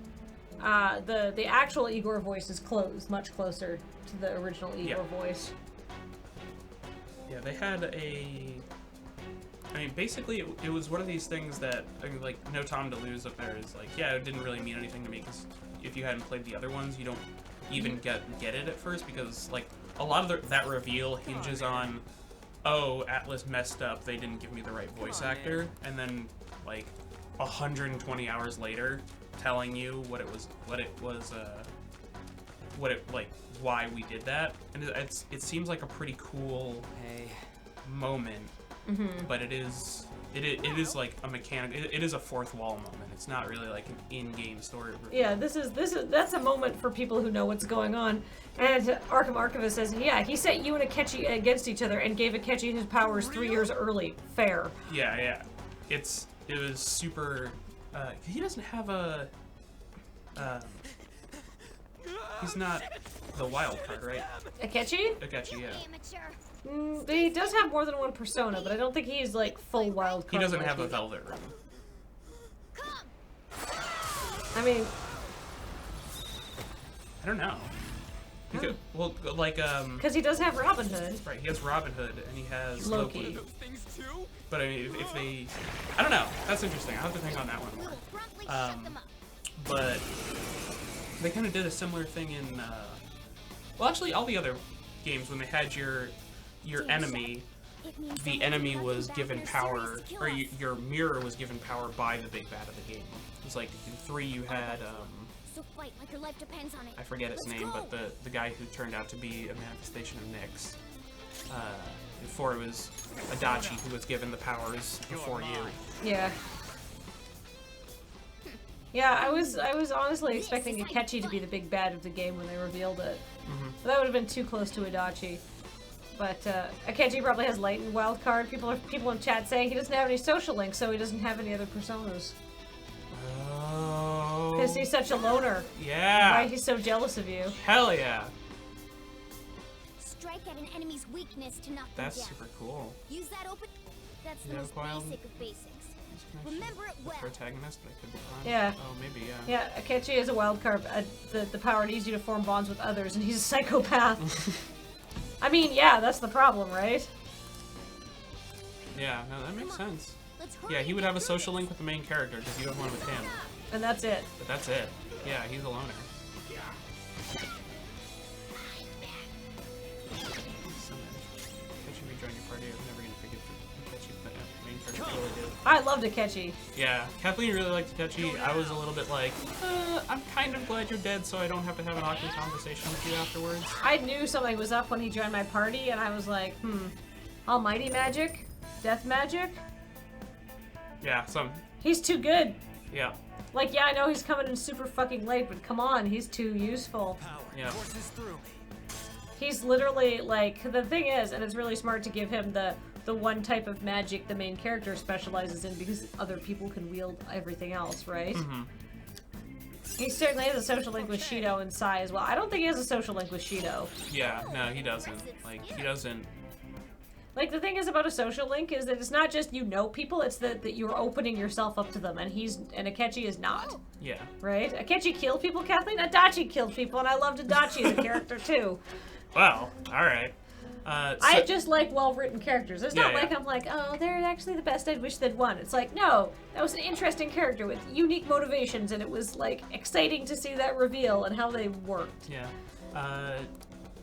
The actual Igor voice is much closer to the original Igor voice. Yeah, they had I mean, basically, it was one of these things that, I mean, like, No Time to Lose up there is like, yeah, it didn't really mean anything to me, because if you hadn't played the other ones, you don't even get it at first, because, like, a lot of that reveal hinges on, oh, Atlas messed up, they didn't give me the right voice actor, and then, like, 120 hours later, telling you why we did that, and it seems like a pretty cool moment, but it is like a mechanic. It is a fourth wall moment. It's not really like an in-game story reveal. Yeah, that's a moment for people who know what's going on. And Arkham Archivist says, yeah, he set you and Akechi against each other and gave Akechi his powers 3 years early. Fair. Yeah. It was super. He doesn't have a. He's not the wild card, right? Akechi? Akechi, yeah. He does have more than one persona, but I don't think he's like full wild card. He doesn't have a Velvet Room. I mean, I don't know. because he does have Robin Hood. Right, he has Robin Hood and he has Loki. Those things too? But I mean, if they, I don't know. That's interesting. I'll have to think on that one more. But they kind of did a similar thing in, well, actually, all the other games when they had your enemy, the enemy was given power, or your mirror was given power by the big bad of the game. It was like in 3 you had, So fight like your life depends on it. I forget his name, but the guy who turned out to be a manifestation of Nyx. In 4 it was Adachi who was given the powers before you. Yeah. Yeah, I was honestly expecting Akechi to be the big bad of the game when they revealed it. But that would have been too close to Adachi. But Akechi probably has Lightning Wildcard. People in chat saying he doesn't have any social links, so he doesn't have any other personas. Oh. Because he's such a loner. Yeah. Why he's so jealous of you. Hell yeah. Strike at an enemy's weakness to knock them That's down. super cool. Use that open. That's the Yeah, most wild. basic of basics. Remember it The well. protagonist, but I could be wrong. Yeah. Oh, maybe, yeah. Yeah, Akechi is a wild card. The power needs you to form bonds with others, and he's a psychopath. I mean, yeah, that's the problem, right? Yeah, no, that makes sense. Let's hurry Yeah, he and would get have a through social link with the main character because you have one with him. And that's it. But that's it. Yeah, he's a loner. I loved Akechi. Yeah, Kathleen really liked Akechi. I was a little bit like, I'm kind of glad you're dead so I don't have to have an awkward conversation with you afterwards. I knew something was up when he joined my party, and I was like, almighty magic? Death magic? Yeah, He's too good. yeah, Like, yeah, I know he's coming in super fucking late, but come on, he's too useful. Power Yeah. courses through me. He's literally, like, the thing is, and it's really smart to give him the one type of magic the main character specializes in because other people can wield everything else, right? Mm-hmm. He certainly has a social link with Shido and Sai as well. I don't think he has a social link with Shido. yeah, no, he doesn't. Like, he doesn't. Like, the thing is about a social link is that it's not just you know people, it's that you're opening yourself up to them, and Akechi is not, Yeah. right? Akechi killed people, Kathleen? Adachi killed people, and I loved Adachi as a character, too. Well, alright. I just like well-written characters. It's not Yeah, like yeah. I'm like, oh, they're actually the best. I wish they'd won. It's like, no, that was an interesting character with unique motivations, and it was like exciting to see that reveal and how they worked. Yeah.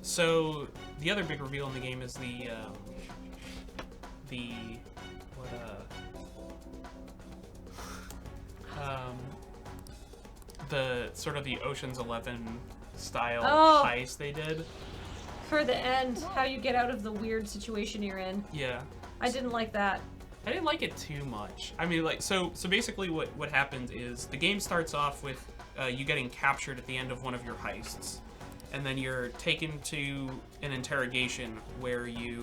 So the other big reveal in the game is the sort of the Ocean's 11 style Oh. heist they did. For the end, how you get out of the weird situation you're in. Yeah. I didn't like that. I didn't like it too much. I mean, like, so basically what happened is the game starts off with you getting captured at the end of one of your heists, and then you're taken to an interrogation where you're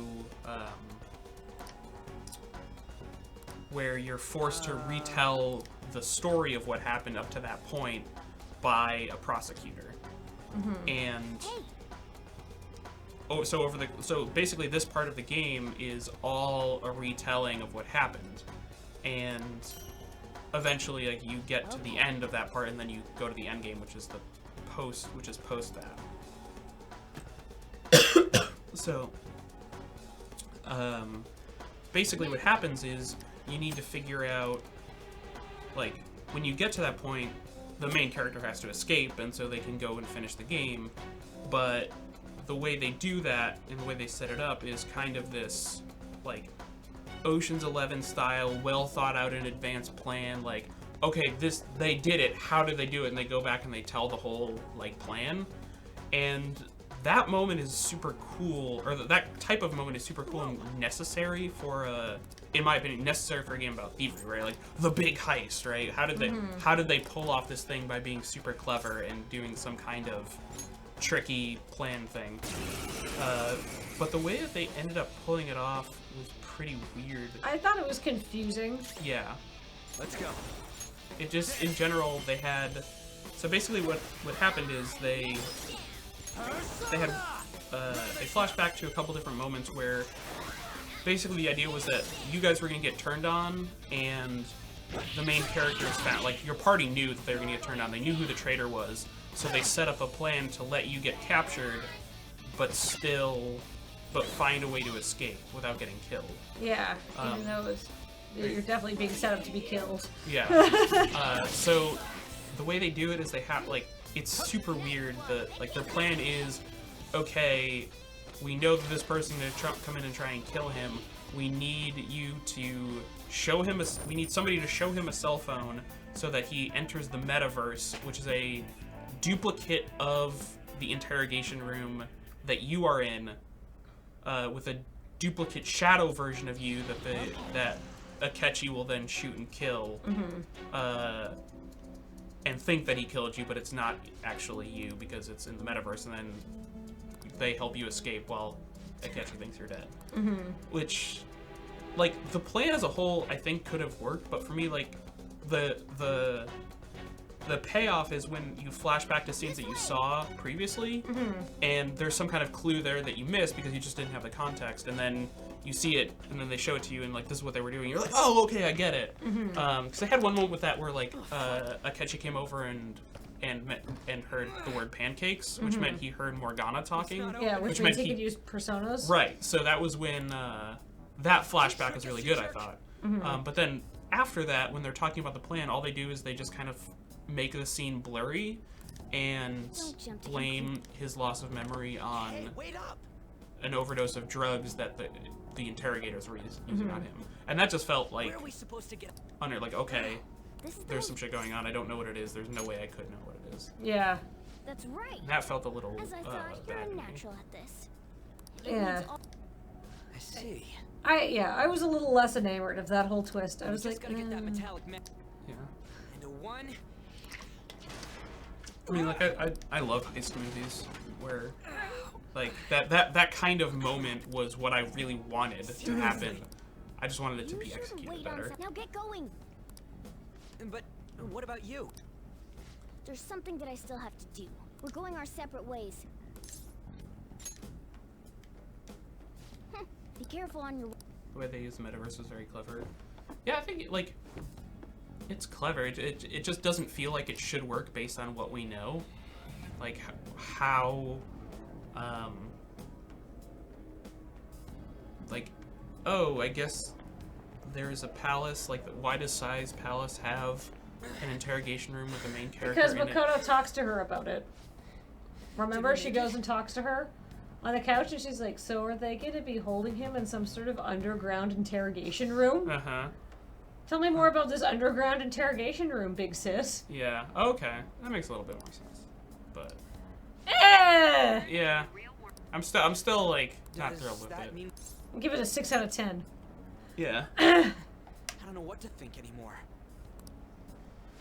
forced to retell the story of what happened up to that point by a prosecutor. And so basically this part of the game is all a retelling of what happened, and eventually like you get to the end of that part and then you go to the end game, which is post that. So basically what happens is you need to figure out, like, when you get to that point, the main character has to escape, and so they can go and finish the game, but the way they do that and the way they set it up is kind of this, like, Ocean's 11 style, well thought out in advance plan, like, okay, they did it, how did they do it? And they go back and they tell the whole, like, plan, and that moment is super cool, or that type of moment is super cool and necessary for in my opinion, necessary for a game about thievery, right? Like the big heist, right? How did they pull off this thing by being super clever and doing some kind of tricky plan thing? But the way that they ended up pulling it off was pretty weird. I thought it was confusing. Yeah. Let's go. It just, in general, they had. So basically, what happened is they had they flashed back to a couple different moments where basically the idea was that you guys were gonna get turned on, and the main characters found, like, your party knew that they were gonna get turned on. They knew who the traitor was, so they set up a plan to let you get captured, but find a way to escape without getting killed. Yeah, even though you're definitely being set up to be killed. Yeah. So the way they do it is they have, like, it's super weird. Their plan is, okay, we know that this person is going to come in and try and kill him. We need you to show him we need somebody to show him a cell phone so that he enters the metaverse, which is a duplicate of the interrogation room that you are in, with a duplicate shadow version of you that Akechi will then shoot and kill. And think that he killed you, but it's not actually you because it's in the metaverse, and then they help you escape while Akechi thinks you're dead. Which, like, the plan as a whole, I think could have worked, but for me, like, the payoff is when you flash back to scenes that you saw previously, and there's some kind of clue there that you missed because you just didn't have the context, and then you see it, and then they show it to you, and, like, this is what they were doing. You're like, oh, okay, I get it. Because I had one moment with that where, like, Akechi came over and heard the word pancakes, which meant he heard Morgana talking. Yeah, which meant means he could use personas. Right, so that was when that flashback was really good, I thought. But then after that, when they're talking about the plan, all they do is they just kind of make the scene blurry and blame his loss of memory on Hey, wait up! an overdose of drugs that the interrogators were using on him, and that just felt like Where are we supposed to get? okay, This is there's the some shit going on. I don't know what it is. There's no way I could know what it is. Yeah. That's right. And that felt a little As I thought, you're bad a to me. natural at this. It Yeah. needs all- I see. I was a little less enamored of that whole twist. I was just like, gotta get that metallic Yeah. and a 1. I mean, like I love heist movies where, like that kind of moment was what I really wanted to happen. I just wanted it to You be shouldn't executed wait on better. Now get going. But what about you? There's something that I still have to do. We're going our separate ways. Be careful on your way. The way they use the metaverse is very clever. Yeah, I think like it's clever. It just doesn't feel like it should work based on what we know, like how, like, oh, I guess there's a palace. Like, why does Sai's palace have an interrogation room with the main character because in it? Makoto talks to her about it. Remember, she goes and talks to her on the couch, and she's like, "So are they going to be holding him in some sort of underground interrogation room? Uh-huh. Tell me more about this underground interrogation room, big sis." Yeah. Okay. That makes a little bit more sense. But Eh! yeah, I'm still like not Does thrilled with that it. mean Give it a 6 out of 10. Yeah. I don't know what to think anymore?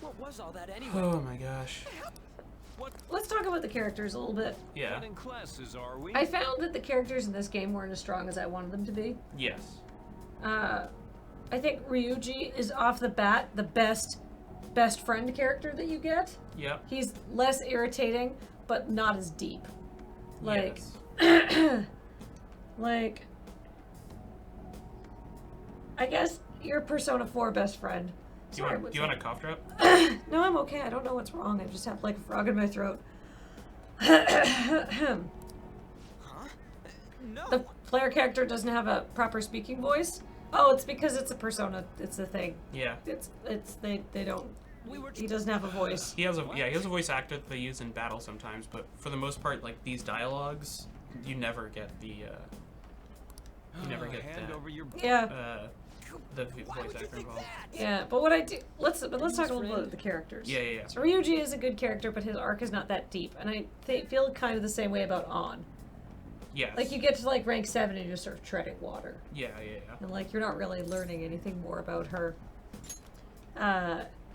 What was all that anyway? Oh my gosh. Let's talk about the characters a little bit. Yeah. Cutting classes, are we? I found that the characters in this game weren't as strong as I wanted them to be. Yes. I think Ryuji is off the bat the best friend character that you get. Yep. He's less irritating, but not as deep. Like, Yes. like, I guess your Persona 4 best friend. Do you want a cough drop? No, I'm okay. I don't know what's wrong. I just have like a frog in my throat. Huh? No. The player character doesn't have a proper speaking voice. Oh, it's because it's a persona. It's a thing. Yeah. They don't. We were He doesn't have a voice. He has a voice actor that they use in battle sometimes, but for the most part, like these dialogues, you never get the Hand that, over your Yeah, the Why voice would you actor think involved. that? yeah. But what I do, let's talk a little bit about the characters. Yeah. So Ryuji is a good character, but his arc is not that deep, and I feel kind of the same way about On. Yes. Like you get to like rank 7 and you're just sort of treading water, Yeah. and like you're not really learning anything more about her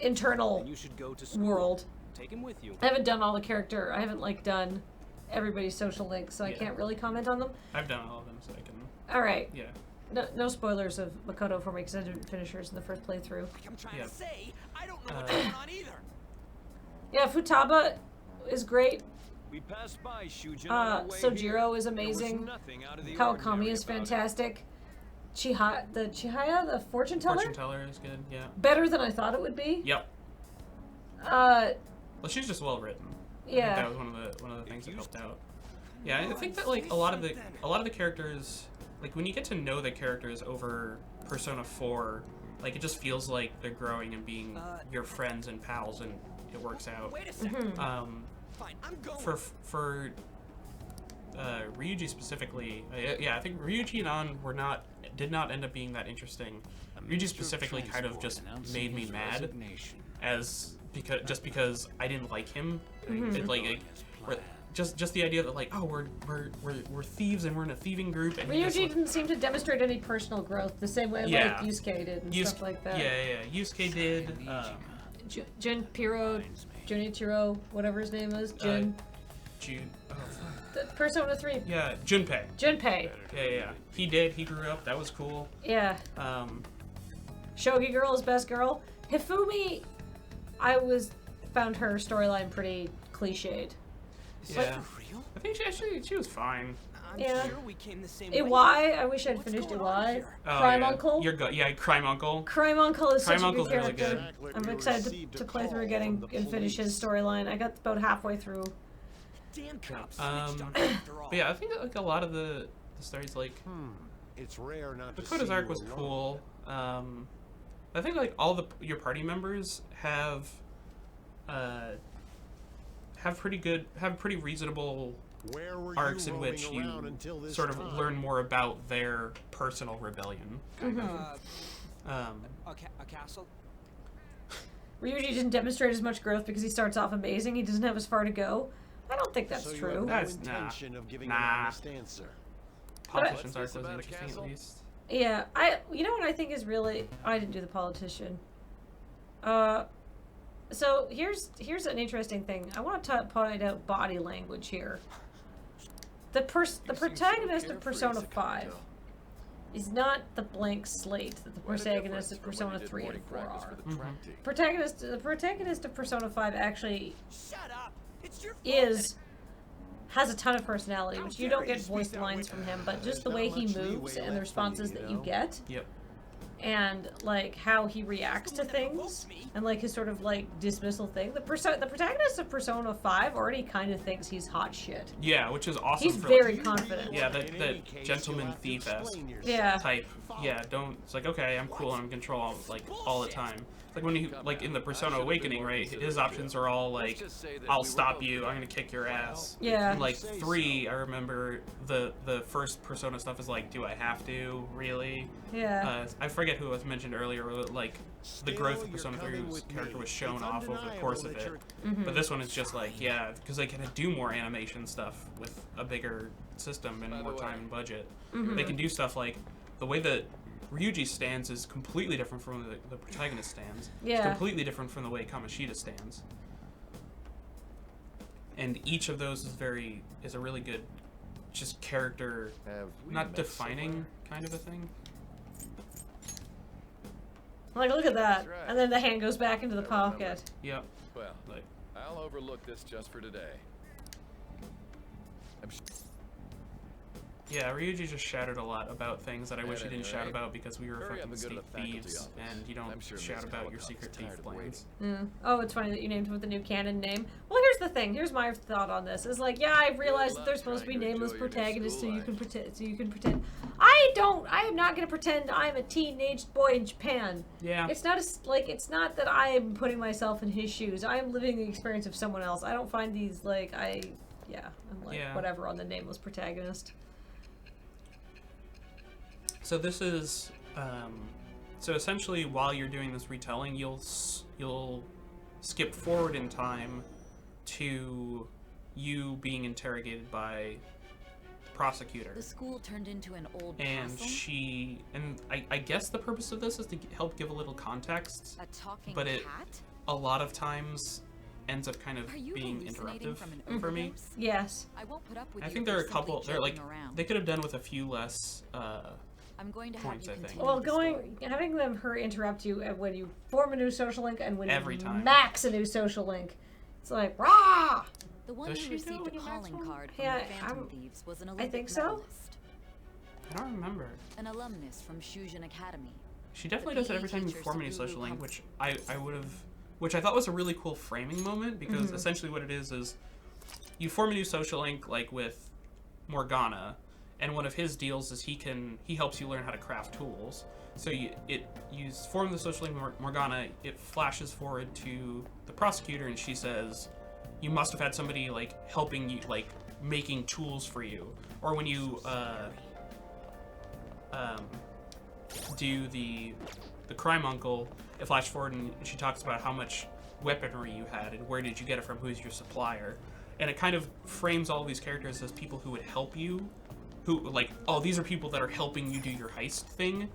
internal You should go to school. world. Take him with you. I haven't done all the character. I haven't like done everybody's social links, so I Yeah. can't really comment on them. I've done all of them, so I can. All right, Yeah. no spoilers of Makoto for me because I didn't finish hers in the first playthrough. Like I'm trying Yeah. to say, I don't know what's going on either. Yeah, Futaba is great. We passed by Shujin on our way Sojiro here. is There was amazing. nothing out of the Kawakami ordinary is about it. fantastic. Chihaya, the fortune teller, Fortune teller is good. Yeah. better than I thought it would be. Yep. Uh, Well, she's just well written. I Yeah. think that was one of the things that helped out. Yeah, I think that like a lot of the characters, like when you get to know the characters over Persona 4, like it just feels like they're growing and being your friends and pals, and it works out. Wait a second. Fine, I'm going. For Ryuji specifically, I think Ryuji and On did not end up being that interesting. Ryuji specifically kind of just made me mad because I didn't like him. It, like just the idea that like, oh, we're thieves and we're in a thieving group, and he just, Ryuji like, didn't seem to demonstrate any personal growth the same way Yeah. like Yusuke did and stuff like that. Yeah. Yusuke did. Junichiro, whatever his name is, Jun. Jun. Oh, fuck. The Persona 3. Yeah, Junpei. Junpei. Yeah. He did. He grew up. That was cool. Yeah. Shogi Girl is best girl. Hifumi, found her storyline pretty cliched. Yeah. For real? I think she was fine. I'm Yeah. sure we came the same way. Iwai, I wish I'd What's finished going on Iwai. here? Oh, Crime yeah. Uncle. Crime Uncle. Crime Uncle is such Crime a good Uncle's really character. good. I'm excited to play through again and finish his storyline. I got about halfway through. Damn cops Um, snitched on me after all. But yeah, I think that, like a lot of the stories, like It's rare not to Dakota's see arc you was alone. cool. I think like all your party members have pretty reasonable Where were arcs you in which roaming around you until this sort of time? learn more about their personal rebellion. A castle? Ryuji didn't demonstrate as much growth because he starts off amazing. He doesn't have as far to go. I don't think that's So you true. have no That's- intention of giving nah. an honest answer. Politician's What's arc this was about a interesting castle? at least. Yeah, you know what I think is really, I didn't do the politician. So here's an interesting thing. I want to point out body language here. The protagonist of Persona 5 is not the blank slate that the protagonist of Persona 3 and 4 are. The protagonist of Persona 5 actually Shut up! It's your fault. has a ton of personality, which you don't get voiced lines from him, but just the way he moves and the responses that you get, Yep. and like how he reacts to things, and like his sort of like dismissal thing. The protagonist of Persona 5 already kind of thinks he's hot shit. Yeah, which is awesome. He's for, very like, confident. Yeah, In any that case, gentleman you'll have to thief-esque explain yourself. Yeah. type. Yeah, don't. It's like, okay, I'm cool, I'm in control, all the time. Like when you like in the Persona Awakening, right? His options are all like, I'll stop you, I'm gonna kick your ass. Yeah. And like 3, I remember the first Persona stuff is like, do I have to really? Yeah. I forget who was mentioned earlier. Like the growth of Persona 3's character was shown off over the course of it. But this one is just like, yeah, because they can do more animation stuff with a bigger system and more time and budget. They can do stuff like the way that Ryuji stands is completely different from the protagonist stands. Yeah. It's completely different from the way Kamoshida stands. And each of those is a really good, just character, Have we not met defining kind of a thing. Like, look at that. That's right. And then the hand goes back into the I remember. pocket. Yep. Well, Like, I'll overlook this just for today. I'm yeah, Ryuji just shouted a lot about things that I wish he didn't shout anyway, about because we were hurry up fucking and go to thief the faculty thieves, office. and you I'm don't sure shout Miss about your Holocaust secret is thief tired of plans. Oh, it's funny that you named him with the new canon name. Well, here's the thing. Here's my thought on this. Is like, yeah, I've realized that there's supposed to be trying to nameless enjoy your new protagonists, so school you can life. pretend. So you can pretend. I am not gonna pretend I'm a teenage boy in Japan. Yeah. It's not it's not that I am putting myself in his shoes. I am living the experience of someone else. I don't find these I'm like Yeah. whatever on the nameless protagonist. So this is, so essentially while you're doing this retelling, you'll skip forward in time to you being interrogated by the prosecutor. The school turned into an old And castle? I guess the purpose of this is to help give a little context, A talking but it cat? a lot of times ends up kind of Are you being hallucinating interruptive from an for me. overdose? Yes. I won't put up with I you think if there are you're a couple, simply they're like, joking around. they could have done with a few less, I'm going to points, I have you think. continue Well, the story. having her interrupt you when you form a new social link and when Every you time. max a new social link, it's like rah. The one Does who she do received a when you max calling one? card from Yeah, the Phantom I'm- Thieves was an I Olympic think so. medalist, I don't remember. an alumnus from Shujin Academy. She definitely The does it every PE time you teacher form a new Saburo social link, Humphrey. which I would have, which I thought was a really cool framing moment because essentially what it is you form a new social link like with Morgana, and one of his deals is he helps you learn how to craft tools. So you form the social link with Morgana, it flashes forward to the prosecutor, and she says, you must have had somebody like helping you, like making tools for you, or when you do the crime uncle, it flashes forward and she talks about how much weaponry you had and where did you get it from, who's your supplier, and it kind of frames all these characters as people who would help you, who like, oh, these are people that are helping you do your heist thing.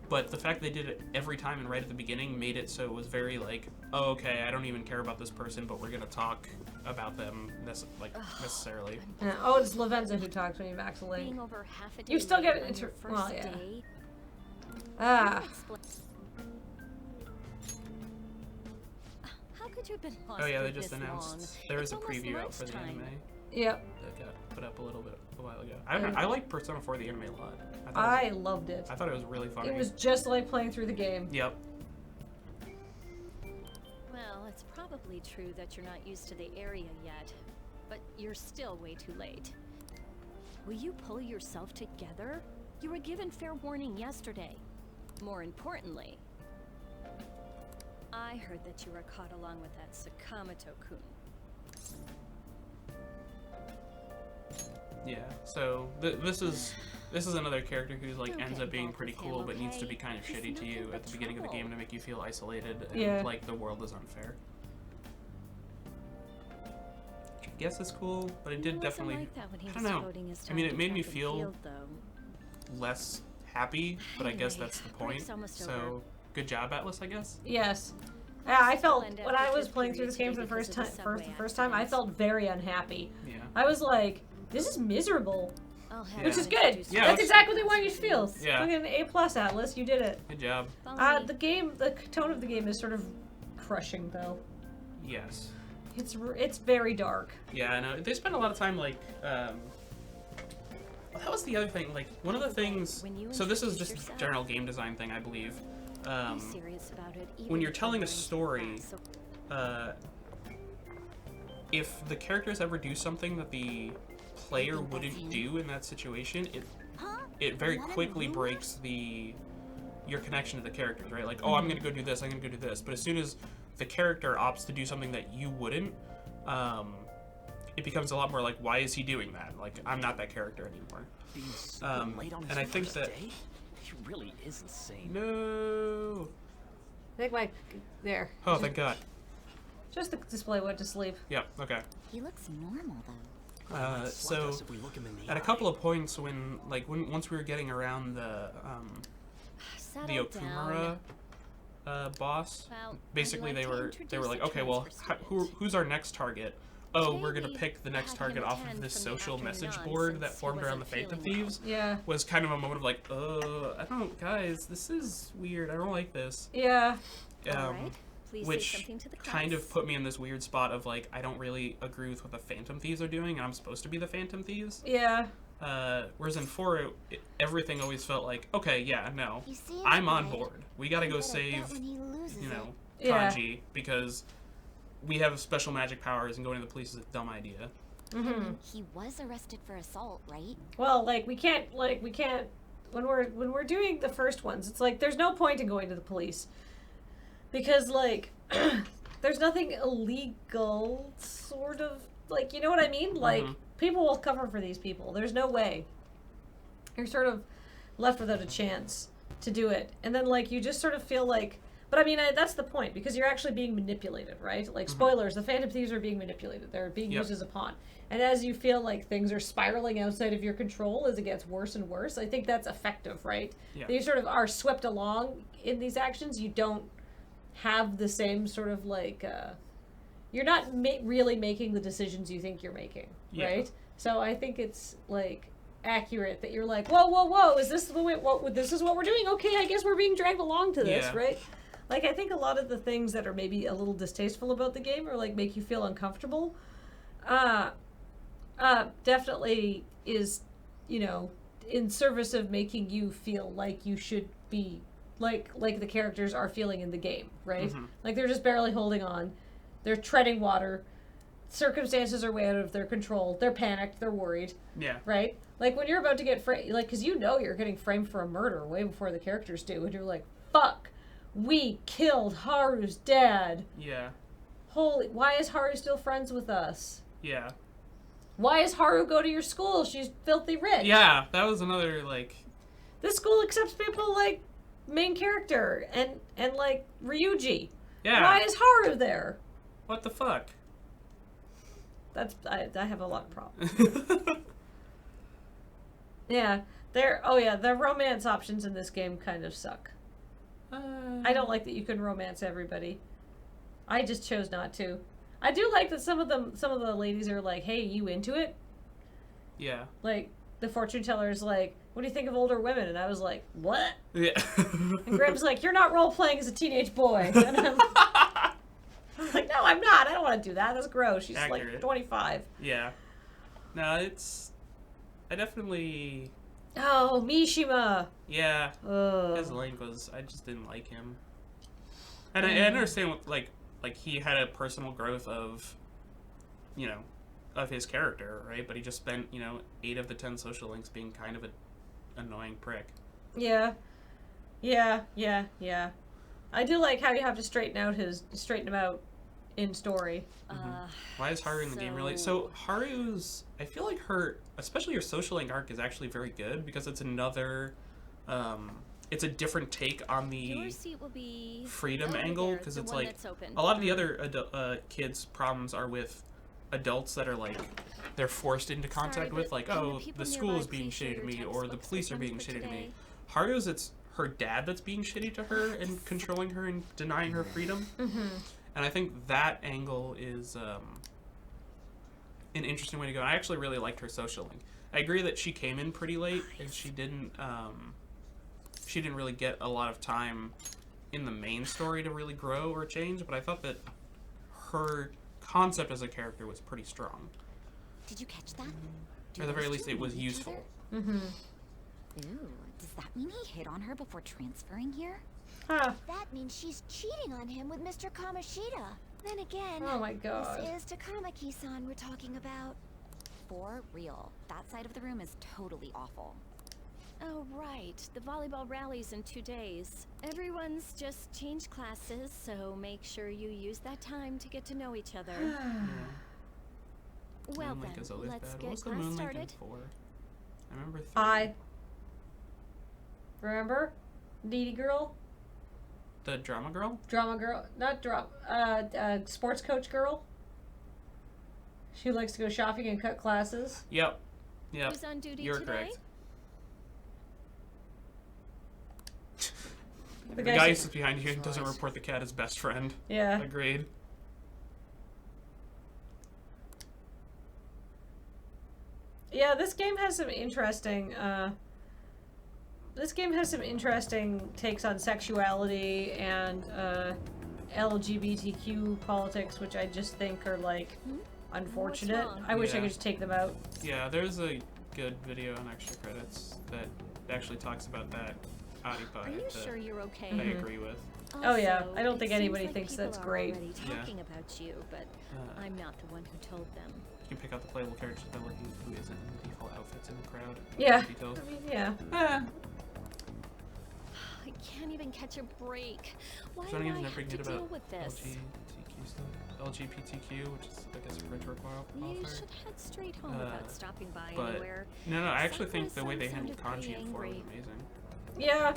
But the fact they did it every time and right at the beginning made it so it was very like, oh, okay, I don't even care about this person, but we're gonna talk about them necessarily. Oh, it's Lavenza who talks when you max a link. Being over half a day You still get late on inter- your first well, yeah. day. Ah. How could you have been lost Oh yeah, for they just this announced long? there It's was a almost preview out for the lunchtime. anime Yep. that got put up a while ago. I like Persona 4 the anime a lot. I loved it. I thought it was really funny. It was just like playing through the game. Yep. Well, it's probably true that you're not used to the area yet, but you're still way too late. Will you pull yourself together? You were given fair warning yesterday. More importantly, I heard that you were caught along with that Sakamoto-kun. Yeah. So this is another character who's like Don't ends get up being involved pretty with cool, him, but needs to okay? be kind of He's shitty to nothing you but at the beginning of the game trouble. to make you feel isolated and Yeah. like the world is unfair. Which I guess is cool, but it He did wasn't definitely. like that when he I was don't know. devoting his I mean, time it to made me track and feel field, though. less happy, but I guess Anyway, that's the break's point. almost So over. good job, Atlas. I guess. Yes. Yeah, I felt end when after I was fifth playing through period this game for the today first time. because of the First subway time, I accidents. felt very unhappy. Yeah. I was like, "This is miserable," I'll have which Yeah. is him good. introduce Yeah, That's let's- exactly the way you feel. Yeah. Fucking A+ Atlas, you did it. Good job. Follow me. The game, the tone of the game is sort of crushing, though. Yes. It's very dark. Yeah, I know. They spent a lot of time like. Well, that was the other thing. Like one of the things. When you So this is introduce just a yourself- general game design thing, I believe. Be serious about it, when even you're if telling a everyone's story, class, so- if the characters ever do something that the player wouldn't do in that situation, it very quickly breaks your connection to the characters, right? Like, oh, I'm gonna go do this, I'm gonna go do this. But as soon as the character opts to do something that you wouldn't, it becomes a lot more like, why is he doing that? Like, I'm not that character anymore. Being so late on his and I think first that- day? He really is insane. No. I think my there. Oh, thank God. Just the display went to sleep. Yeah. Okay. He looks normal though. Like So us if we look him in the at a eye. couple of points once we were getting around the Settle Okumura boss, Well, I'd basically like they to were introduce like, a okay, well, transfer who's our next target? Oh, Today we're gonna we pick the next had target him off of attend this from the social afternoon message on board that since he formed around the wasn't Phantom feeling Thieves. Yeah. Was kind of a moment of like, I don't, guys, this is weird. I don't like this. Yeah. All right. Please say Which something to the kind of class. put me in this weird spot of like, I don't really agree with what the Phantom Thieves are doing, and I'm supposed to be the Phantom Thieves. Yeah. Whereas in 4, everything always felt like, okay, yeah, no, You see, I'm on right? board. We gotta I go bet save, when he loses you know, Yeah. Kanji, because we have special magic powers and going to the police is a dumb idea. He was arrested for assault, right? Well, we can't when we're doing the first ones, it's like there's no point in going to the police because there's nothing illegal, sort of, you know what I mean? People will cover for these people. There's no way. You're sort of left without a chance to do it, and then you just sort of feel like. But I mean, that's the point, because you're actually being manipulated, right? Spoilers, the Phantom Thieves are being manipulated. They're being Yep. used as a pawn. And as you feel like things are spiraling outside of your control as it gets worse and worse, I think that's effective, right? Yeah. You sort of are swept along in these actions. You don't have the same sort of you're not really making the decisions you think you're making, Yeah. right? So I think it's accurate that you're like, whoa, is this the way, this is what we're doing? Okay, I guess we're being dragged along to this, Yeah. right? I think a lot of the things that are maybe a little distasteful about the game or make you feel uncomfortable, definitely is, in service of making you feel like you should be like the characters are feeling in the game, right? They're just barely holding on. They're treading water. Circumstances are way out of their control. They're panicked. They're worried, Yeah. right? When you're about to get framed, because you're getting framed for a murder way before the characters do, and you're like, fuck, we killed Haru's dad. Yeah. Holy, why is Haru still friends with us? Yeah. Why does Haru go to your school? She's filthy rich. Yeah, that was another, This school accepts people like main character and Ryuji. yeah. Why is Haru there? What the fuck? I have a lot of problems. Yeah, the romance options in this game kind of suck. I don't like that you can romance everybody. I just chose not to. I do like that some of the ladies are like, "Hey, you into it?" Yeah. The fortune teller is like, "What do you think of older women?" And I was like, "What?" Yeah. And Graham's like, "You're not role playing as a teenage boy." And I'm like, "No, I'm not. I don't want to do that. That's gross." She's Accurate. 25. Yeah. No, I definitely. Oh, Mishima. Yeah. Ugh. His link was. I just didn't like him. And I understand what, he had a personal growth of, of his character, right? But he just spent, 8 of the 10 social links being kind of an annoying prick. Yeah. I do like how you have to straighten him out in story. Why is Haru in the game really? So Haru's, I feel like especially her social link arc is actually very good because it's another, it's a different take on the Your seat will be freedom over angle there, because the it's one like that's open. a lot of the other kids' problems are with adults that are like they're forced into contact Sorry, with, but like, can the oh, people the school nearby is being please share shitty to your me, or the textbooks police are with being them for shitty to me. today? Haru's, it's her dad that's being shitty to her and controlling her and denying her freedom. And I think that angle is an interesting way to go. I actually really liked her social link. I agree that she came in pretty late and she didn't really get a lot of time in the main story to really grow or change, but I thought that her concept as a character was pretty strong. Did you catch that? Or at the very least, it was useful. Ooh, does that mean he hit on her before transferring here? Huh. That means she's cheating on him with Mr. Kamoshida. Then again, Oh my god. this is Takamaki-san we're talking about. For real. That side of the room is totally awful. Oh, right. The volleyball rally's in 2 days. Everyone's just changed classes, so make sure you use that time to get to know each other. Well Moonlink then, is always let's bad. get What was the class Moonlink in started. 4? I remember 3. Remember? Needy girl? The drama girl? Drama girl? Not drama. Sports coach girl? She likes to go shopping and cut classes. Yep. Who's on duty You're today? correct. The The guy who sits behind you and doesn't report the cat as best friend. Yeah. Agreed. Yeah, this game has some interesting, takes on sexuality and, LGBTQ politics, which I just think are, like, unfortunate. wrong? I wish I Yeah. could just take them out. Yeah, there's a good video on Extra Credits that actually talks about that. Are you sure you're okay? I agree with. Oh, yeah. Also, I don't it think seems anybody like thinks people that's are great. already Yeah. talking about you, but I'm not the one who told them. You can pick out the playable characters that look who isn't in the default outfits in the crowd. Yeah. Details. I mean, yeah. I can't even catch a break. Why do Johnny I has have never to forget deal about with this? LGBTQ stuff. LGBTQ, which is I guess French word You qualifier. should head straight home without stopping by But anywhere. no, I actually think the Sakura-san way they handled sounded kanji in 4 was pretty amazing. Yeah.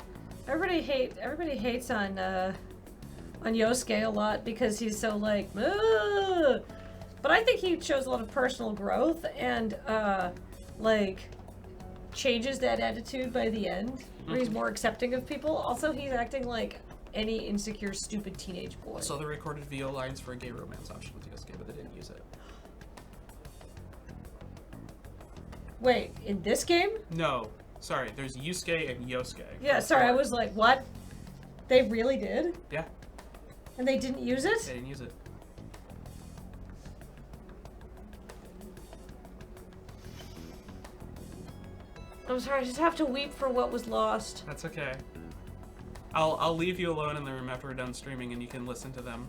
Everybody hates on Yosuke a lot because he's so like, "Ugh." But I think he shows a lot of personal growth and like changes that attitude by the end, where he's more accepting of people. Also, he's acting like any insecure, stupid teenage boy. So they recorded VO lines for a gay romance option with Yosuke, but they didn't use it. Wait, in this game? No, sorry. There's Yusuke and Yosuke. Yeah, for sorry, I 4. was like, what? They really did? Yeah, And they didn't use it? they didn't use it. I'm sorry, I just have to weep for what was lost. That's okay. I'll leave you alone in the room after we're done streaming, and you can listen to them.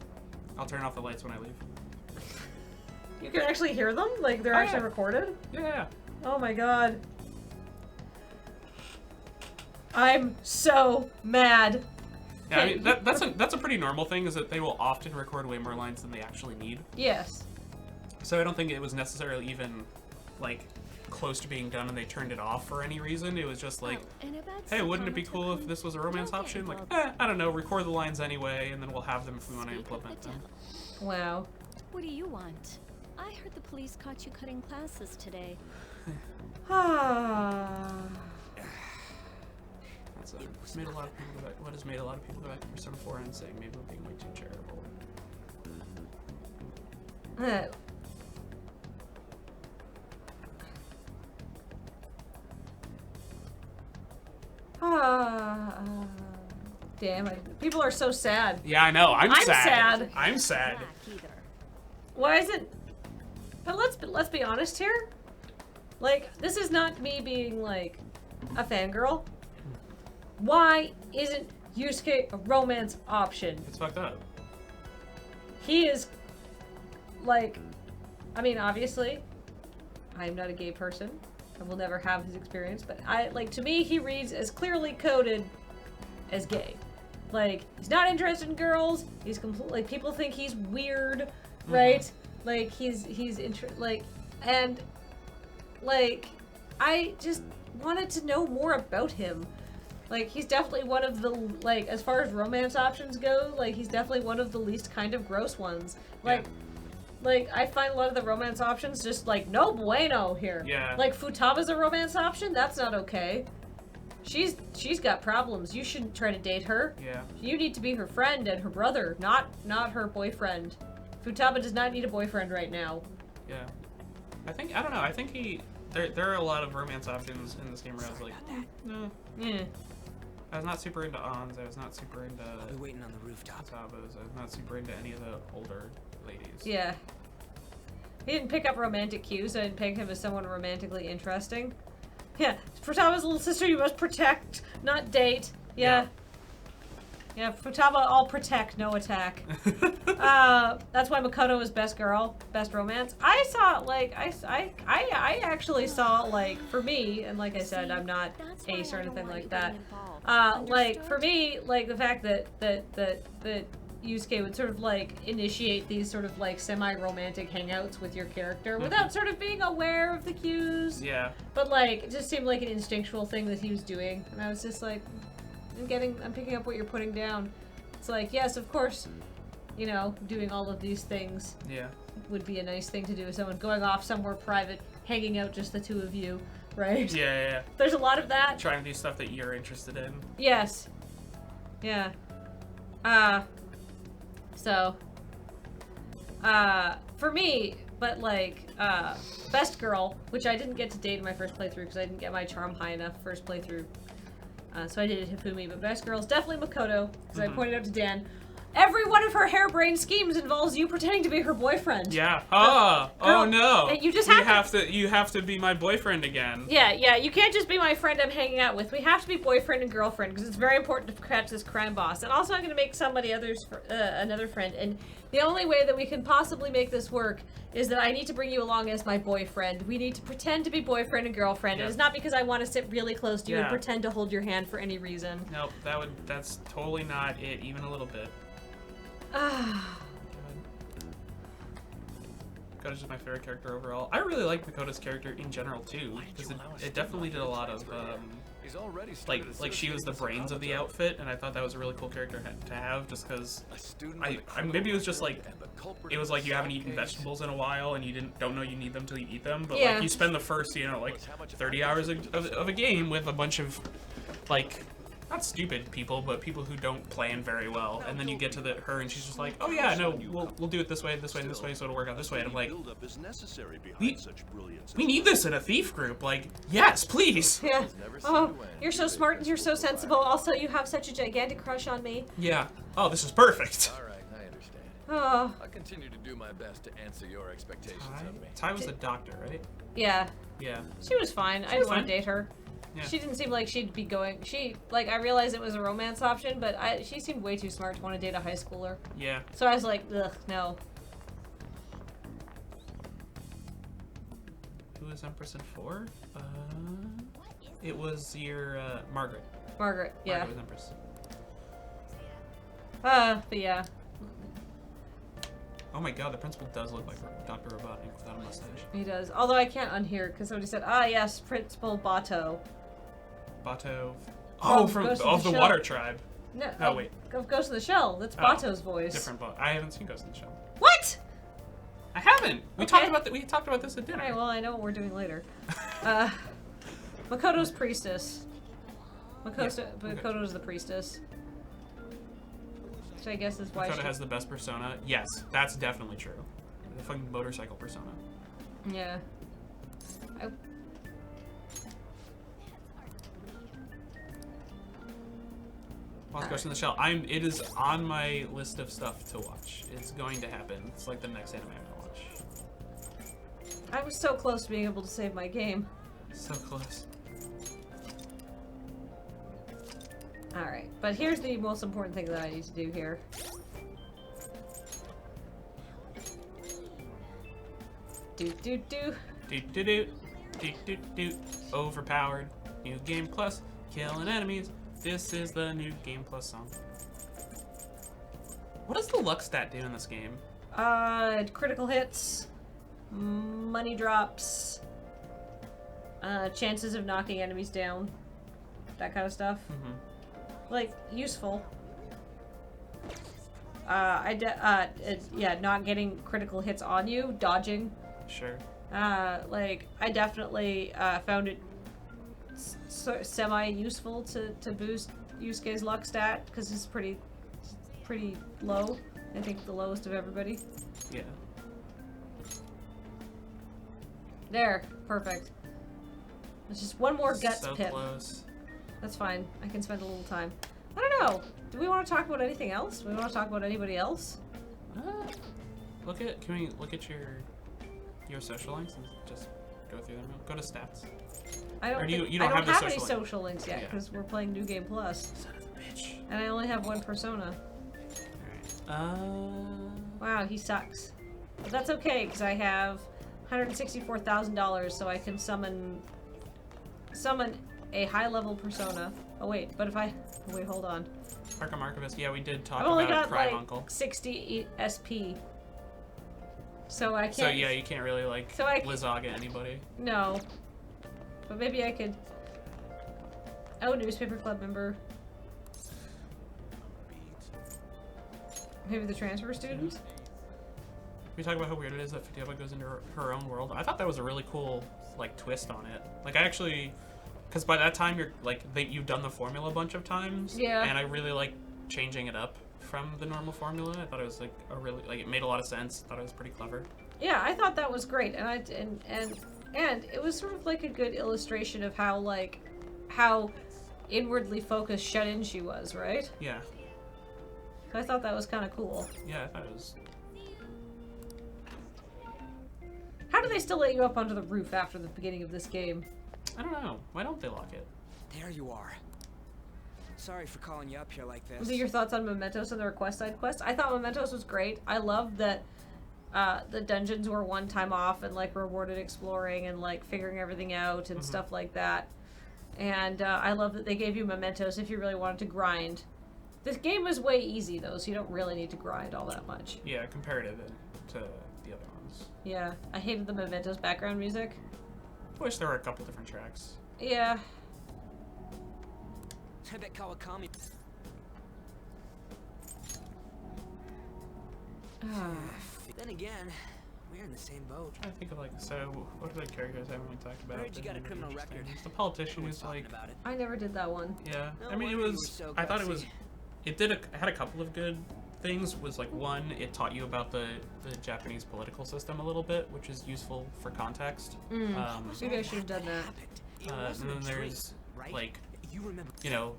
I'll turn off the lights when I leave. You can actually hear them? Like, they're Oh, actually yeah. recorded? Yeah. Oh my god. I'm so mad. Yeah, I mean that's a pretty normal thing, is that they will often record way more lines than they actually need. Yes. So I don't think it was necessarily even like close to being done and they turned it off for any reason. It was just like, And about hey, wouldn't it be Sakamoto cool if Kun, this was a romance don't get option? Like, involved. I don't know, record the lines anyway, and then we'll have them if we want to Speak of implement the them. devil. Wow. What do you want? I heard the police caught you cutting classes today. Ah. That's it's made a lot of people go back. What has made a lot of people go back to Persona 4 and saying maybe we're being way too charitable. Damn people are so sad. Yeah, I know. I'm sad. I'm sad. Black either. Why is it? But let's be honest here. Like, this is not me being like a fangirl. Why isn't Yusuke a romance option? It's fucked up. He is like, I mean, obviously, I'm not a gay person. I will never have his experience, but to me, he reads as clearly coded as gay. Like, he's not interested in girls. He's completely, like, people think he's weird, right? Like, and, like, I just wanted to know more about him. Like, he's definitely one of the, like, as far as romance options go, like, he's definitely one of the least kind of gross ones. Like, like, I find a lot of the romance options just, like, no bueno here. Yeah. Like, Futaba's a romance option? That's not okay. She's got problems. You shouldn't try to date her. Yeah. You need to be her friend and her brother, not her boyfriend. Futaba does not need a boyfriend right now. Yeah. I don't know, I think there are a lot of romance options in this game where I was like, no. Yeah. I was not super into Ons, I was not super into I'll be waiting on the rooftop. Futabas, I was not super into any of the older ladies. Yeah. He didn't pick up romantic cues. I didn't pick him as someone romantically interesting. Yeah. Futaba's little sister you must protect, not date. Yeah. Yeah, Futaba, all protect, no attack. That's why Makoto is best girl, best romance. I saw, like, I actually saw, like, for me, and like I said, I'm not ace or anything like that. Like, for me, like, the fact that Yusuke would sort of, like, initiate these sort of, like, semi-romantic hangouts with your character without sort of being aware of the cues. Yeah. But, like, it just seemed like an instinctual thing that he was doing. And I was just like, I'm picking up what you're putting down. It's like, yes, of course, you know, doing all of these things would be a nice thing to do with someone going off somewhere private, hanging out just the two of you, right? Yeah. There's a lot of that. Trying to do stuff that you're interested in. Yes. Yeah. So, for me, but like, best girl, which I didn't get to date in my first playthrough because I didn't get my charm high enough first playthrough. So I did Hifumi, but best girl is definitely Makoto, as I pointed out to Dan. Every one of her harebrained schemes involves you pretending to be her boyfriend. Yeah. Girl, oh no. You just you have to be my boyfriend again. Yeah, you can't just be my friend I'm hanging out with. We have to be boyfriend and girlfriend because it's very important to catch this crime boss. And also I'm going to make somebody another friend. And the only way that we can possibly make this work is that I need to bring you along as my boyfriend. We need to pretend to be boyfriend and girlfriend. Yeah. And it's not because I want to sit really close to you and Yeah. pretend to hold your hand for any reason. Nope, that's totally not it, even a little bit. Makoto's just my favorite character overall. I really like Makoto's character in general too, because it definitely did a lot of like she was the brains of the outfit, and I thought that was a really cool character to have, just because maybe it was just like it was like you haven't eaten vegetables in a while and you don't know you need them till you eat them, but like you spend the first 30 hours of a game with a bunch of like not stupid people, but people who don't plan very well, and then you get to her and she's just like, oh yeah, no, we'll do it this way, so it'll work out this way, and I'm like, we need this in a thief group, like, yes, please. Yeah. Oh, you're so smart and you're so sensible, also you have such a gigantic crush on me. Yeah. Oh, this is perfect. Alright, I understand. Oh. I'll continue to do my best to answer your expectations of me. Ty was the doctor, right? Yeah. Yeah. She was fine. I didn't want to date her. Yeah. She didn't seem like she'd be going. I realized it was a romance option, but she seemed way too smart to want to date a high schooler. Yeah. So I was like, ugh, no. Who was Empress in 4? It was your, Margaret. Margaret, yeah. Margaret was Empress. But yeah. Oh my god, the principal does look like Dr. Robotnik without a mustache. He does. Although I can't unhear, because somebody said, ah yes, Principal Bato. Bato. Oh, from Ghost of in the Shell. Water Tribe. No. Oh, wait. Of Ghost in the Shell. That's Oh, Bato's voice. Different Bato. I haven't seen Ghost in the Shell. What? I haven't. We Okay. talked about this at dinner. Alright, well, I know what we're doing later. Makoto's priestess. Makoto's the priestess. Which I guess is why Makoto has the best persona. Yes, that's definitely true. The fucking motorcycle persona. Yeah. Watch Ghost in the Shell. It is on my list of stuff to watch. It's going to happen. It's like the next anime I'm gonna watch. I was so close to being able to save my game. So close. Alright, but here's the most important thing that I need to do here. Do. Overpowered. New Game Plus. Killing enemies. This is the new Game Plus song. What does the luck stat do in this game? Critical hits, money drops, chances of knocking enemies down, that kind of stuff. Like, useful. Yeah, not getting critical hits on you, dodging. Sure. Like, I definitely found it semi-useful to boost Yusuke's luck stat, because it's pretty low. I think the lowest of everybody. Yeah. There, perfect. There's just one more guts So pip. close. That's fine. I can spend a little time. I don't know. Do we want to talk about anything else? Do we want to talk about anybody else? Can we look at your social links and just go through them? Go to stats. I don't. Or do think, you don't I don't have the have any social link? social links yet Yeah. because we're playing New Game Plus, Son of a bitch. and I only have one persona. Alright. Wow, he sucks. But that's okay because I have $164,000, so I can summon a high-level persona. Oh wait, but if I wait, hold on. Arkham Archivist. Yeah, we did talk I've only about got Prime like Uncle. 60 SP. So I can't. So yeah, you can't really like So I- Lizaga anybody. No. But maybe I could. Oh, newspaper club member. Maybe the transfer student? We talk about how weird it is that Futaba goes into her own world. I thought that was a really cool like twist on it. Like I actually, because by that time you're like you've done the formula a bunch of times. Yeah. And I really like changing it up from the normal formula. I thought it was like a really it made a lot of sense. I thought it was pretty clever. Yeah, I thought that was great, and and it was sort of like a good illustration of how inwardly focused shut in she was, right? Yeah. I thought that was kind of cool. Yeah, I thought it was. How do they still let you up onto the roof after the beginning of this game? I don't know. Why don't they lock it? There you are. Sorry for calling you up here like this. What are your thoughts on Mementos and the request side quest? I thought Mementos was great. I loved that the dungeons were one time off and like rewarded exploring and like figuring everything out and stuff like that. And I love that they gave you Mementos if you really wanted to grind. This game was way easy though, so you don't really need to grind all that much. Yeah, comparative to the other ones. Yeah, I hated the Mementos background music. I wish there were a couple different tracks. Yeah. I bet Kawakami. Then again, we're in the same boat. I think of like, so what other characters haven't we talked about? I heard you got a that criminal were record. interesting? The politician Everyone's who's talking like, about it. I never did that one. yeah. No I mean, it wonder you was. were so I thought it was. gutsy. It had a couple of good things. Was like one, it taught you about the Japanese political system a little bit, which is useful for context. Maybe I should have done that. It And wasn't then a dream, there's right? like, You remember? you know,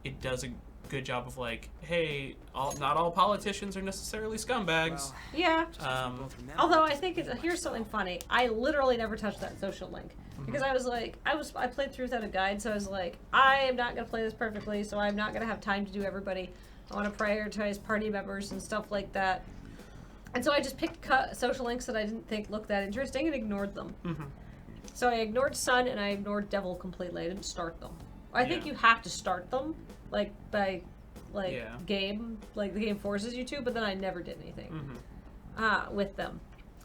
it does a good job of like, hey, not all politicians are necessarily scumbags. Well, Yeah. both remember. Although I think here's something funny. I literally never touched that social link because I was like, I played through without a guide, so I was like, I am not gonna play this perfectly, so I'm not gonna have time to do everybody. I want to prioritize party members and stuff like that. And so I just picked social links that I didn't think looked that interesting and ignored them. So I ignored Sun and I ignored Devil completely. I didn't start them. I think Yeah. you have to start them, like by, like Yeah. game, like the game forces you to. But then I never did anything Mm-hmm. with them.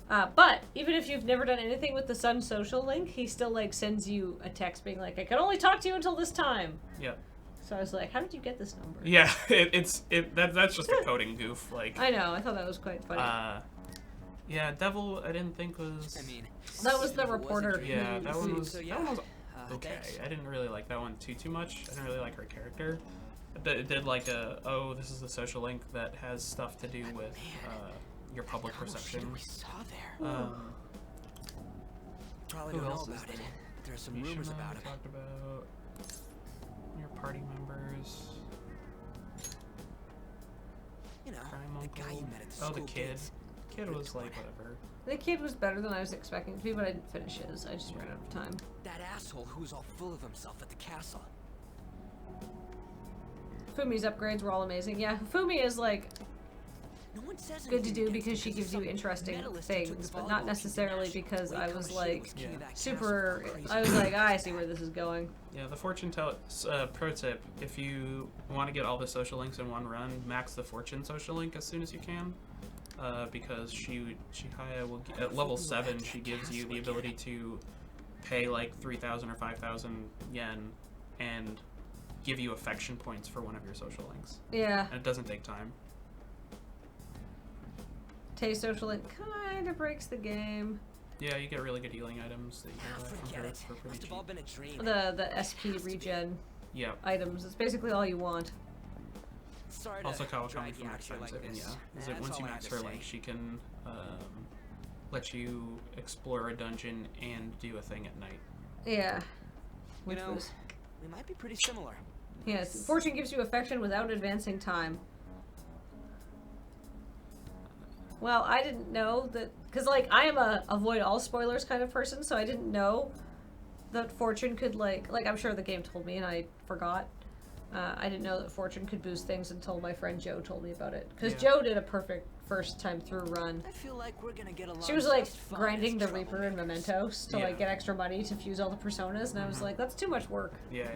But even if you've never done anything with the Sun social link, he still like sends you a text being like, "I can only talk to you until this time." Yep. So I was like, "How did you get this number?" Yeah, that's just a coding goof. Like, I know. I thought that was quite funny. yeah, Devil I didn't think was. I mean, That was the if it wasn't reporter. for Yeah, you, that one was. so That yeah, one was okay. thanks. I didn't really like that one too much. I didn't really like her character. It did like this is the social link that has stuff to do with your public Oh, shit perception. we saw there. Probably Who don't know else is about it. there? There's some rumors Mishima, about we it. talked about your party members. You know, Crime the guy Uncle. you met at the Oh, school the kid. kids. Kid was like whatever. The kid was better than I was expecting it to be, but I didn't finish his. I just ran out of time. That asshole who was all full of himself at the castle. Fumi's upgrades were all amazing. Yeah, Fumi is like... No one says good to anything do against because it she it's gives you some interesting medalist who took things, the but volleyball not team necessarily national. because Wake I up was shit like was king of that castle super. for crazy I was like, people. I see where this is going. Yeah, the fortune tell pro tip: if you want to get all the social links in one run, max the fortune social link as soon as you can, because Chihaya will at level 7 she gives you the ability to pay like 3,000 or 5,000 yen and give you affection points for one of your social links. Yeah. And it doesn't take time. Tay social link kind of breaks the game. Yeah, you get really good healing items that you Ah, can buy from forget her it. for pretty Must have cheap. all been a dream. The SP regen Yeah. items. It's basically all you want. Sorry to Also, Kawakami drag from you out next here time like saving, this. yeah. Is that That's once you all I max have her to link, say. she can let you explore a dungeon and do a thing at night. Yeah. You Which know, was we might be pretty similar. yes. Fortune gives you affection without advancing time. Well, I didn't know that because like I am a avoid all spoilers kind of person, so I didn't know that Fortune could like I'm sure the game told me and I forgot. I didn't know that Fortune could boost things until my friend Joe told me about it. Because Yeah. Joe did a perfect first time through run. I feel like we're gonna get along. She was like just fine grinding as the Reaper and Mementos to Yeah. like get extra money to fuse all the personas, and I was like, that's too much work. Yeah,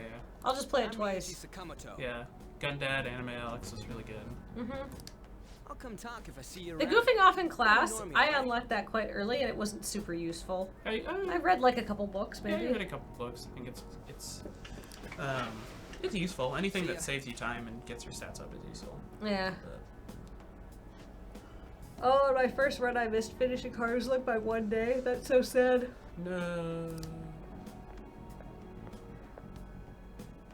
I'll just play it I'm twice. Miyuki Sakamoto. yeah. Gundad, Anime Alex is really good. Mm-hmm. I'll come talk if I see you The around. goofing off in class, Ignore me, I alright? unlocked that quite early, and it wasn't super useful. I I've read like a couple books, yeah, I maybe. read a couple books. I think it's useful. Anything See ya. that saves you time and gets your stats up is useful. Yeah. But Oh, my first run, I missed finishing Cars Look by one day. That's so sad. no.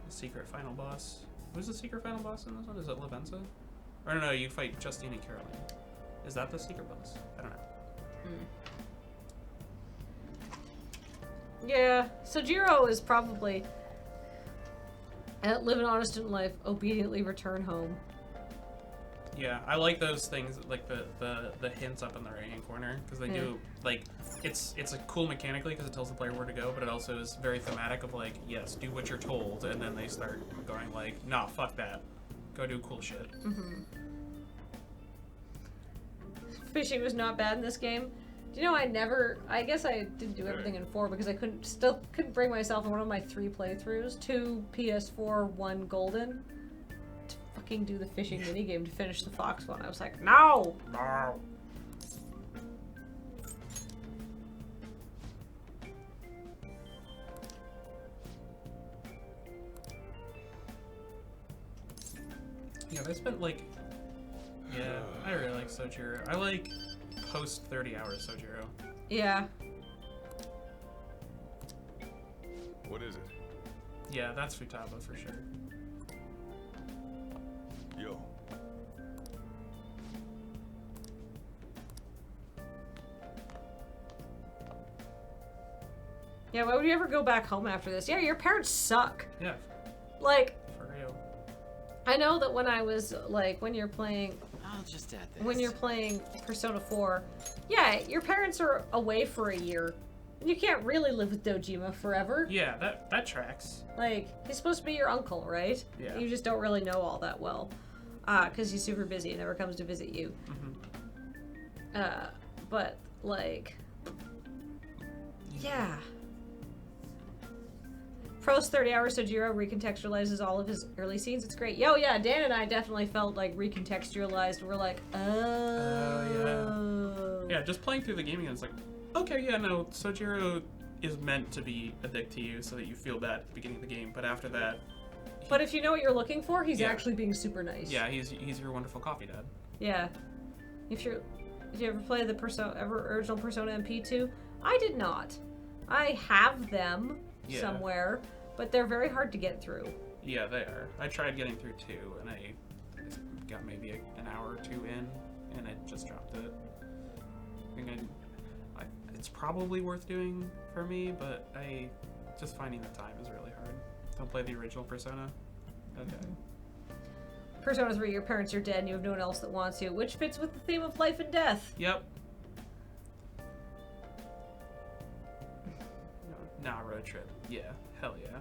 The secret final boss. Who's the secret final boss in this one? Is it Lavenza? Or no, you fight Justine and Caroline. Is that the secret boss? I don't know. Yeah, Sojiro is probably live an honest in life, obediently return home. Yeah, I like those things, like the hints up in the right hand corner, because they do like it's a cool mechanically because it tells the player where to go, but it also is very thematic of like, yes, do what you're told, and then they start going like, nah, fuck that, go do cool shit. Fishing was not bad in this game. Do you know I guess I didn't do everything in 4 because I couldn't bring myself in one of my 3 playthroughs, 2 PS4, 1 Golden, to fucking do the fishing minigame to finish the Fox one. I was like, no! No! Yeah, they spent like, yeah, I really like Sojiro. I like post 30 hours Sojiro. Yeah. What is it? Yeah, that's Futaba for sure. Yo. Yeah, why would you ever go back home after this? Yeah, your parents suck. Yeah, Like, for real. I know that when I was, like, when you're playing I'll just add this. when you're playing Persona 4, yeah, your parents are away for a year. And you can't really live with Dojima forever. Yeah, that tracks. Like, he's supposed to be your uncle, right? Yeah. You just don't really know all that well. Because he's super busy and never comes to visit you. But, like, yeah. Pros 30 hours, Sojiro recontextualizes all of his early scenes. It's great. Yo, yeah, Dan and I definitely felt, like, recontextualized. We're like, oh. Yeah, just playing through the game again, it's like, okay, yeah, no, Sojiro is meant to be a dick to you so that you feel bad at the beginning of the game, but after that, But if you know what you're looking for, he's Yeah. actually being super nice. yeah, he's your wonderful coffee dad. Yeah. If you ever played the original Persona MP2, I did not. I have them Yeah. somewhere, but they're very hard to get through. Yeah, they are. I tried getting through 2, and I got maybe an hour or 2 in, and I just dropped it. I think it's probably worth doing for me, but just finding the time is really hard. Don't play the original Persona. Okay. Persona 3, your parents are dead and you have no one else that wants you, which fits with the theme of life and death. Yep. Nah, road trip. Yeah, hell yeah.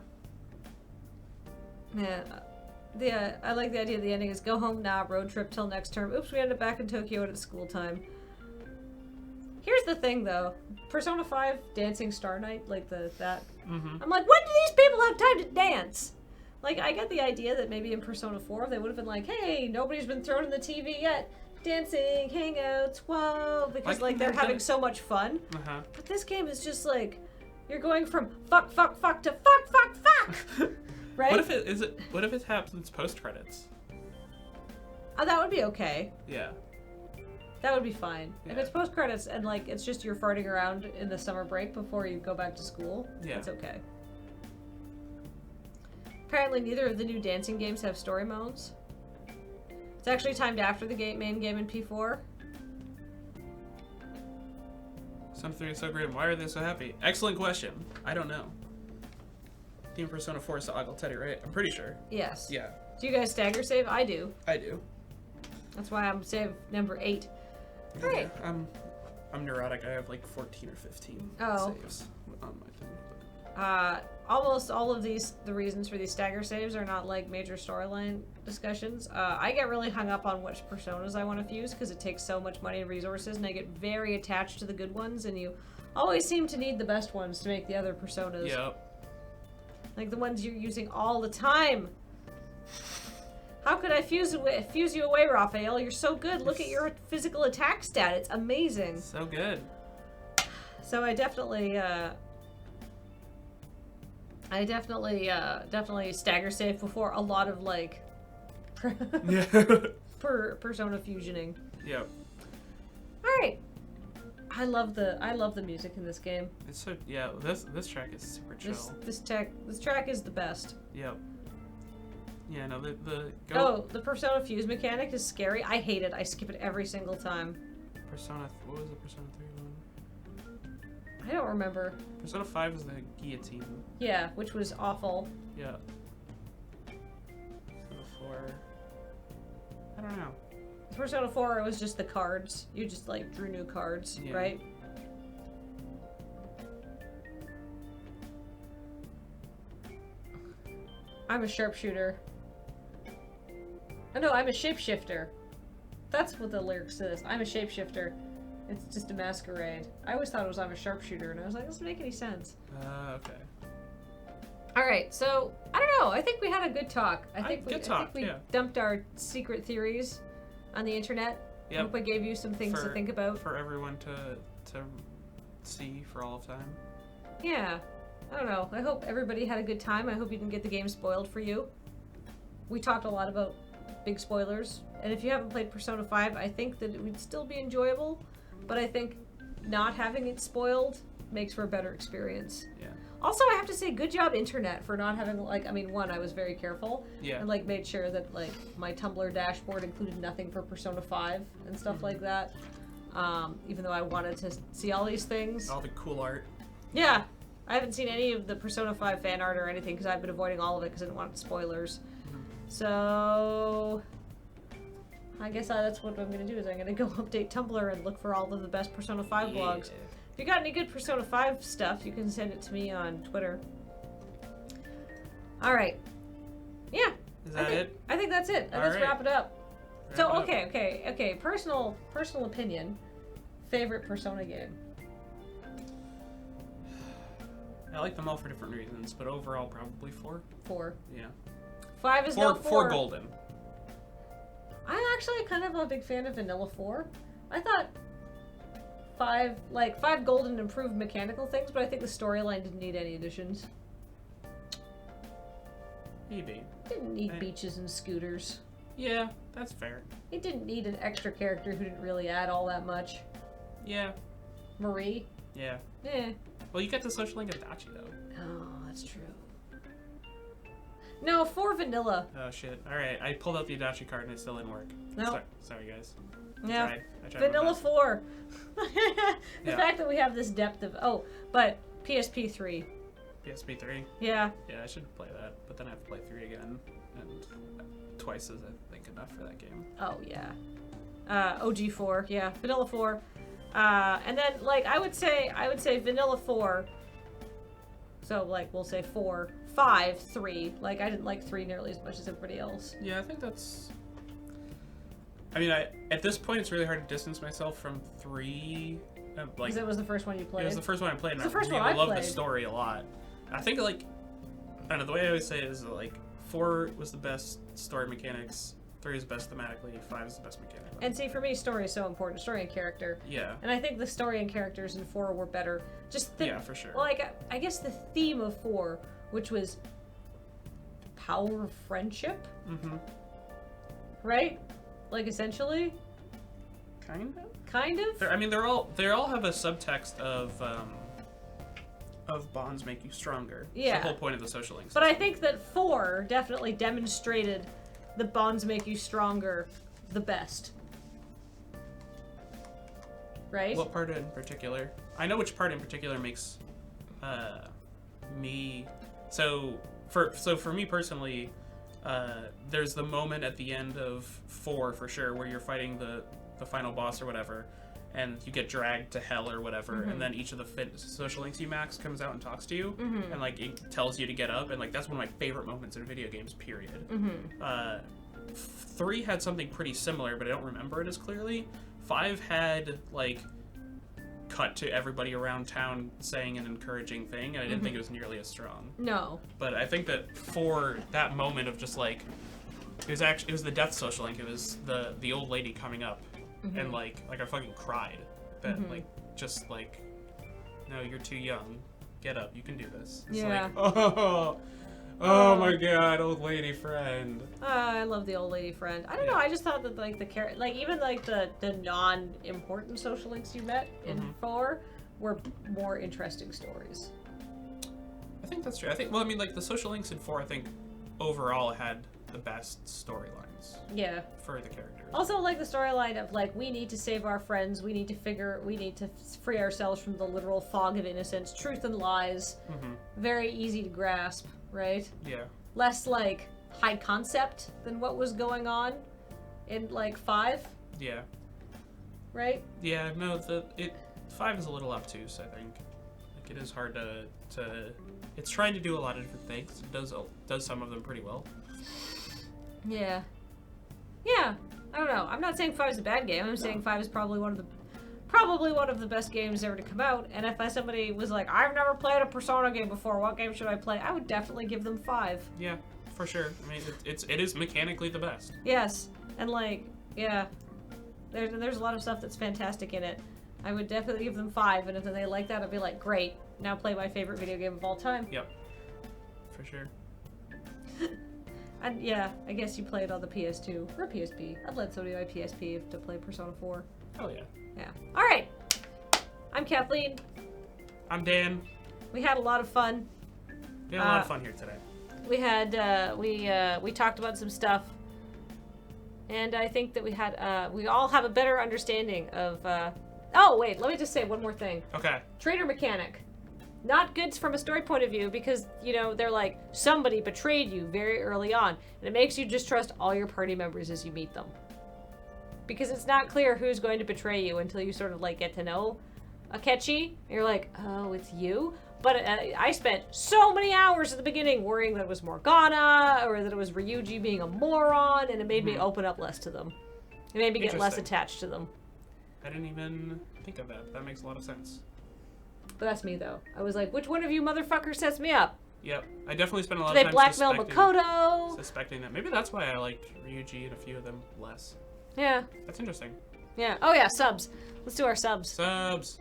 Yeah. I like the idea of the ending is go home now, road trip till next term. Oops, we ended up back in Tokyo at school time. Here's the thing, though. Persona 5 Dancing Star Night, like that. I'm like, when do these people have time to dance? Like, I get the idea that maybe in Persona 4 they would have been like, hey, nobody's been thrown in the TV yet. Dancing, hangouts, whoa, because like they're having so much fun. But this game is just like, you're going from fuck to fuck. Right? What if it happens post credits? Oh, that would be okay. Yeah. That would be fine. If Yeah. it's post credits and like it's just you're farting around in the summer break before you go back to school, Yeah. it's okay. Apparently, neither of the new dancing games have story modes. It's actually timed after the main game in P4. Persona 3 is so great. Why are they so happy? Excellent question. I don't know. Team Persona 4 is Agile Teddy, right? I'm pretty sure. Yes. Yeah, Do you guys stagger save? I do. I do. That's why I'm save number 8. All right. I'm neurotic. I have like 14 or 15 Oh. saves on my thing. Almost all of the reasons for these stagger saves are not like major storyline discussions. I get really hung up on which personas I want to fuse because it takes so much money and resources, and I get very attached to the good ones, and you always seem to need the best ones to make the other personas. Yep. Like the ones you're using all the time. How could I fuse you away, Raphael? You're so good. Look at your physical attack stat. It's amazing. So good. So I definitely stagger save before a lot of like Yeah. persona fusioning. Yep. All right. I love the music in this game. It's so This track is super chill. This track is the best. Yep. Yeah. No. The Persona fuse mechanic is scary. I hate it. I skip it every single time. Persona. What was the Persona 3 one? I don't remember. Persona 5 is the guillotine. Yeah, which was awful. Yeah. Persona 4. I don't know. Persona 4, it was just the cards. You just like drew new cards, Yeah. right? I'm a sharpshooter. Oh no, I'm a shapeshifter. That's what the lyrics says. I'm a shapeshifter. It's just a masquerade. I always thought it was I'm a sharpshooter, and I was like, that doesn't make any sense. Okay. Alright, so, I don't know. I think we had a good talk. I think we yeah. dumped our secret theories on the internet. Yep. I hope I gave you some things to think about. For everyone to see for all of time. Yeah. I don't know. I hope everybody had a good time. I hope you didn't get the game spoiled for you. We talked a lot about big spoilers. And if you haven't played Persona 5, I think that it would still be enjoyable. But I think not having it spoiled makes for a better experience. Yeah. Also, I have to say, good job, internet, for not having, like, I mean, one, I was very careful. Yeah. And, like, made sure that, like, my Tumblr dashboard included nothing for Persona 5 and stuff like that. Even though I wanted to see all these things. All the cool art. Yeah. I haven't seen any of the Persona 5 fan art or anything because I've been avoiding all of it because I didn't want spoilers. So I guess that's what I'm going to do is I'm going to go update Tumblr and look for all of the best Persona 5 blogs. If you got any good Persona 5 stuff, you can send it to me on Twitter. Alright. Yeah. Is that it? I think that's it. Let's Alright. wrap it up. Wrap So, it up. okay. Personal opinion. Favorite Persona game? I like them all for different reasons, but overall probably 4. 4. Yeah. 5 is not 4. 4 golden. I'm actually kind of a big fan of Vanilla 4. I thought 5 golden improved mechanical things, but I think the storyline didn't need any additions. Maybe. Didn't need beaches and scooters. Yeah, that's fair. It didn't need an extra character who didn't really add all that much. Yeah. Marie? Yeah. Eh. Well, you got the social link of Dachi, though. Oh, that's true. No, 4 vanilla. Oh, shit. Alright, I pulled out the Adachi card and it still didn't work. No. Sorry, guys. Yeah. I tried Vanilla my best. 4. The Yeah. fact that we have this depth of... Oh, but PSP 3. PSP 3? Yeah. Yeah, I should play that, but then I have to play 3 again. And twice is, I think, enough for that game. Oh, yeah. OG 4, yeah. Vanilla 4. And then, like, I would say Vanilla 4. So, like, we'll say 4. 5 3. Like, I didn't like 3 nearly as much as everybody else. Yeah, I think that's. I mean, at this point, it's really hard to distance myself from 3. Like, Because it was the first one you played. it was the first one I played, and It's the first one I I love the played. story a lot. I think, like, I don't know, the way I always say it is, like, 4 was the best story mechanics, 3 is best thematically, 5 is the best mechanically. And see, for me, story is so important. Story and character. Yeah. And I think the story and characters in 4 were better. Just think, Yeah, for sure. Well, like, I guess the theme of 4, which was power of friendship, Mm-hmm. right? Like, essentially, Kind of? kind of. I mean, they all have a subtext of bonds make you stronger. It's Yeah. the whole point of the social links. But I think that 4 definitely demonstrated the bonds make you stronger the best. Right? What part in particular? I know which part in particular makes me. So for me personally, there's the moment at the end of 4 for sure where you're fighting the final boss or whatever, and you get dragged to hell or whatever, and then each of the social links you max comes out and talks to you, and like it tells you to get up, and like that's one of my favorite moments in video games. Period. 3 had something pretty similar, but I don't remember it as clearly. 5 had like cut to everybody around town saying an encouraging thing, and I didn't think it was nearly as strong. No. But I think that for that moment of just like it was the death social link. It was the old lady coming up, and like I fucking cried. That like just like, no, you're too young. Get up. You can do this. It's Yeah. like oh my god, old lady friend. I love the old lady friend. I don't know. I just thought that like even like the non-important social links you met in 4 were more interesting stories. I think that's true. I think I mean like the social links in 4 I think overall had the best storylines Yeah. for the characters. Also, like the storyline of like we need to save our friends. We need to free ourselves from the literal fog of innocence, truth and lies. Very easy to grasp, right? Yeah. Less like high concept than what was going on in like 5, Yeah. right? Yeah, no, 5 is a little obtuse, I think. Like it is hard to it's trying to do a lot of different things. It does some of them pretty well. Yeah. Yeah. I don't know. I'm not saying 5 is a bad game. I'm saying 5 is probably one of the best games ever to come out. And if somebody was like, I've never played a Persona game before, what game should I play? I would definitely give them 5. Yeah, for sure. I mean, it is mechanically the best. Yes. And like, yeah. There's a lot of stuff that's fantastic in it. I would definitely give them 5, and if they like that, I'd be like, great. Now play my favorite video game of all time. Yep. For sure. And yeah, I guess you play it on the PS2 or PSP. I'd let somebody buy PSP to play Persona 4. Oh yeah. Yeah. All right. I'm Kathleen. I'm Dan. We had a lot of fun. We had a lot of fun here today. We had we talked about some stuff, and I think that we all have a better understanding of. Oh wait, let me just say one more thing. Okay. Traitor mechanic. Not good from a story point of view because, they're like, somebody betrayed you very early on. And it makes you distrust all your party members as you meet them. Because it's not clear who's going to betray you until you sort of, like, get to know Akechi. And you're like, oh, it's you? But I spent so many hours at the beginning worrying that it was Morgana or that it was Ryuji being a moron, and it made me open up less to them. It made me get less Interesting. attached to them. I didn't even think of that. That makes a lot of sense. But that's me, though. I was like, which one of you motherfuckers sets me up? Yep. I definitely spent a lot Did of they time blackmail Makoto? suspecting that. Maybe that's why I liked Ryuji and a few of them less. Yeah. That's interesting. Yeah. Oh, yeah, subs. Let's do our subs. Subs.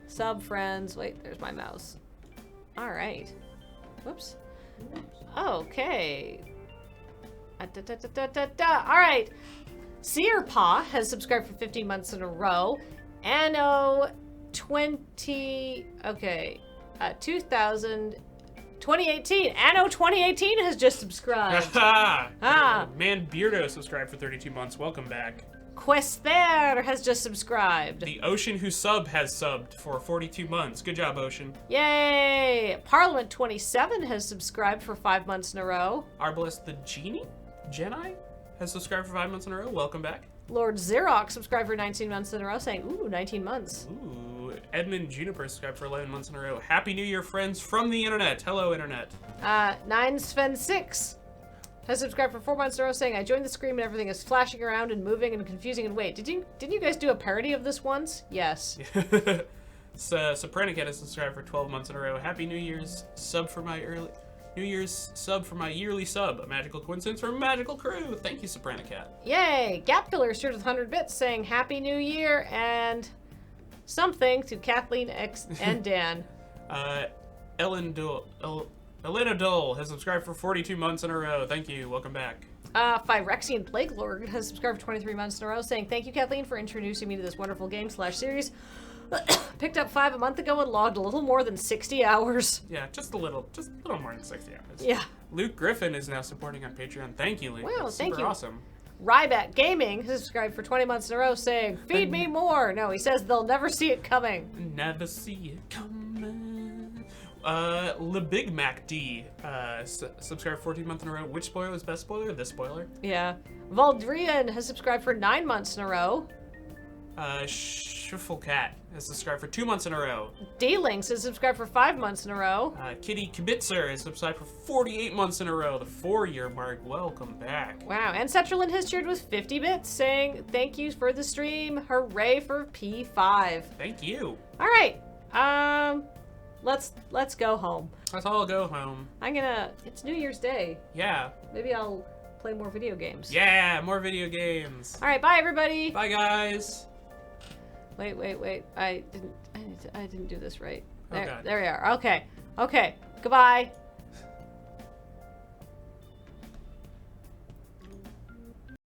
Sub friends. Wait, there's my mouse. All right. Whoops. Okay. All right. Searpaw has subscribed for 15 months in a row. Anno 2018. Anno 2018 has just subscribed. Ah. Man Beardo subscribed for 32 months. Welcome back. Quester has just subscribed. The Ocean Who Sub has subbed for 42 months. Good job, Ocean. Yay! Parliament 27 has subscribed for 5 months in a row. Arbalest the Jedi has subscribed for 5 months in a row. Welcome back. Lord Xerox subscribed for 19 months in a row, saying, ooh, 19 months. Ooh. Edmund Juniper subscribed for 11 months in a row. Happy New Year, friends from the internet. Hello, internet. 9Sven6 has subscribed for 4 months in a row, saying, I joined the screen and everything is flashing around and moving and confusing and wait. Didn't you guys do a parody of this once? Yes. Sopranicat has subscribed for 12 months in a row. Happy New Year's sub for my yearly sub. A magical coincidence for Magical Crew. Thank you, Sopranicat. Yay! Gap Killer shared with 100 bits, saying Happy New Year and something to Kathleen X and Dan. Elena Dole has subscribed for 42 months in a row. Thank you. Welcome back. Phyrexian Plague Lord has subscribed for 23 months in a row, saying thank you, Kathleen, for introducing me to this wonderful game / series. Picked up 5 a month ago and logged a little more than 60 hours. Yeah, just a little more than 60 hours. Yeah. Luke Griffin is now supporting on Patreon. Thank you, Luke. Wow, That's thank super you. Awesome. Rybat Gaming has subscribed for 20 months in a row, saying, feed me more! No, he says they'll never see it coming. Never see it coming. Le Big Mac D subscribed 14 months in a row. Which spoiler is best spoiler? This spoiler. Yeah. Valdrian has subscribed for 9 months in a row. Shufflecat has subscribed for 2 months in a row. D-Links has subscribed for 5 months in a row. Kitty Kibitzer has subscribed for 48 months in a row. The 4-year mark. Welcome back. Wow, and Cetralin has cheered with 50 bits, saying thank you for the stream. Hooray for P5. Thank you. All right. Let's go home. Let's all go home. It's New Year's Day. Yeah. Maybe I'll play more video games. Yeah, more video games. All right, bye everybody. Bye guys. Wait. I didn't do this right. Oh, God. There we are. Okay. Goodbye.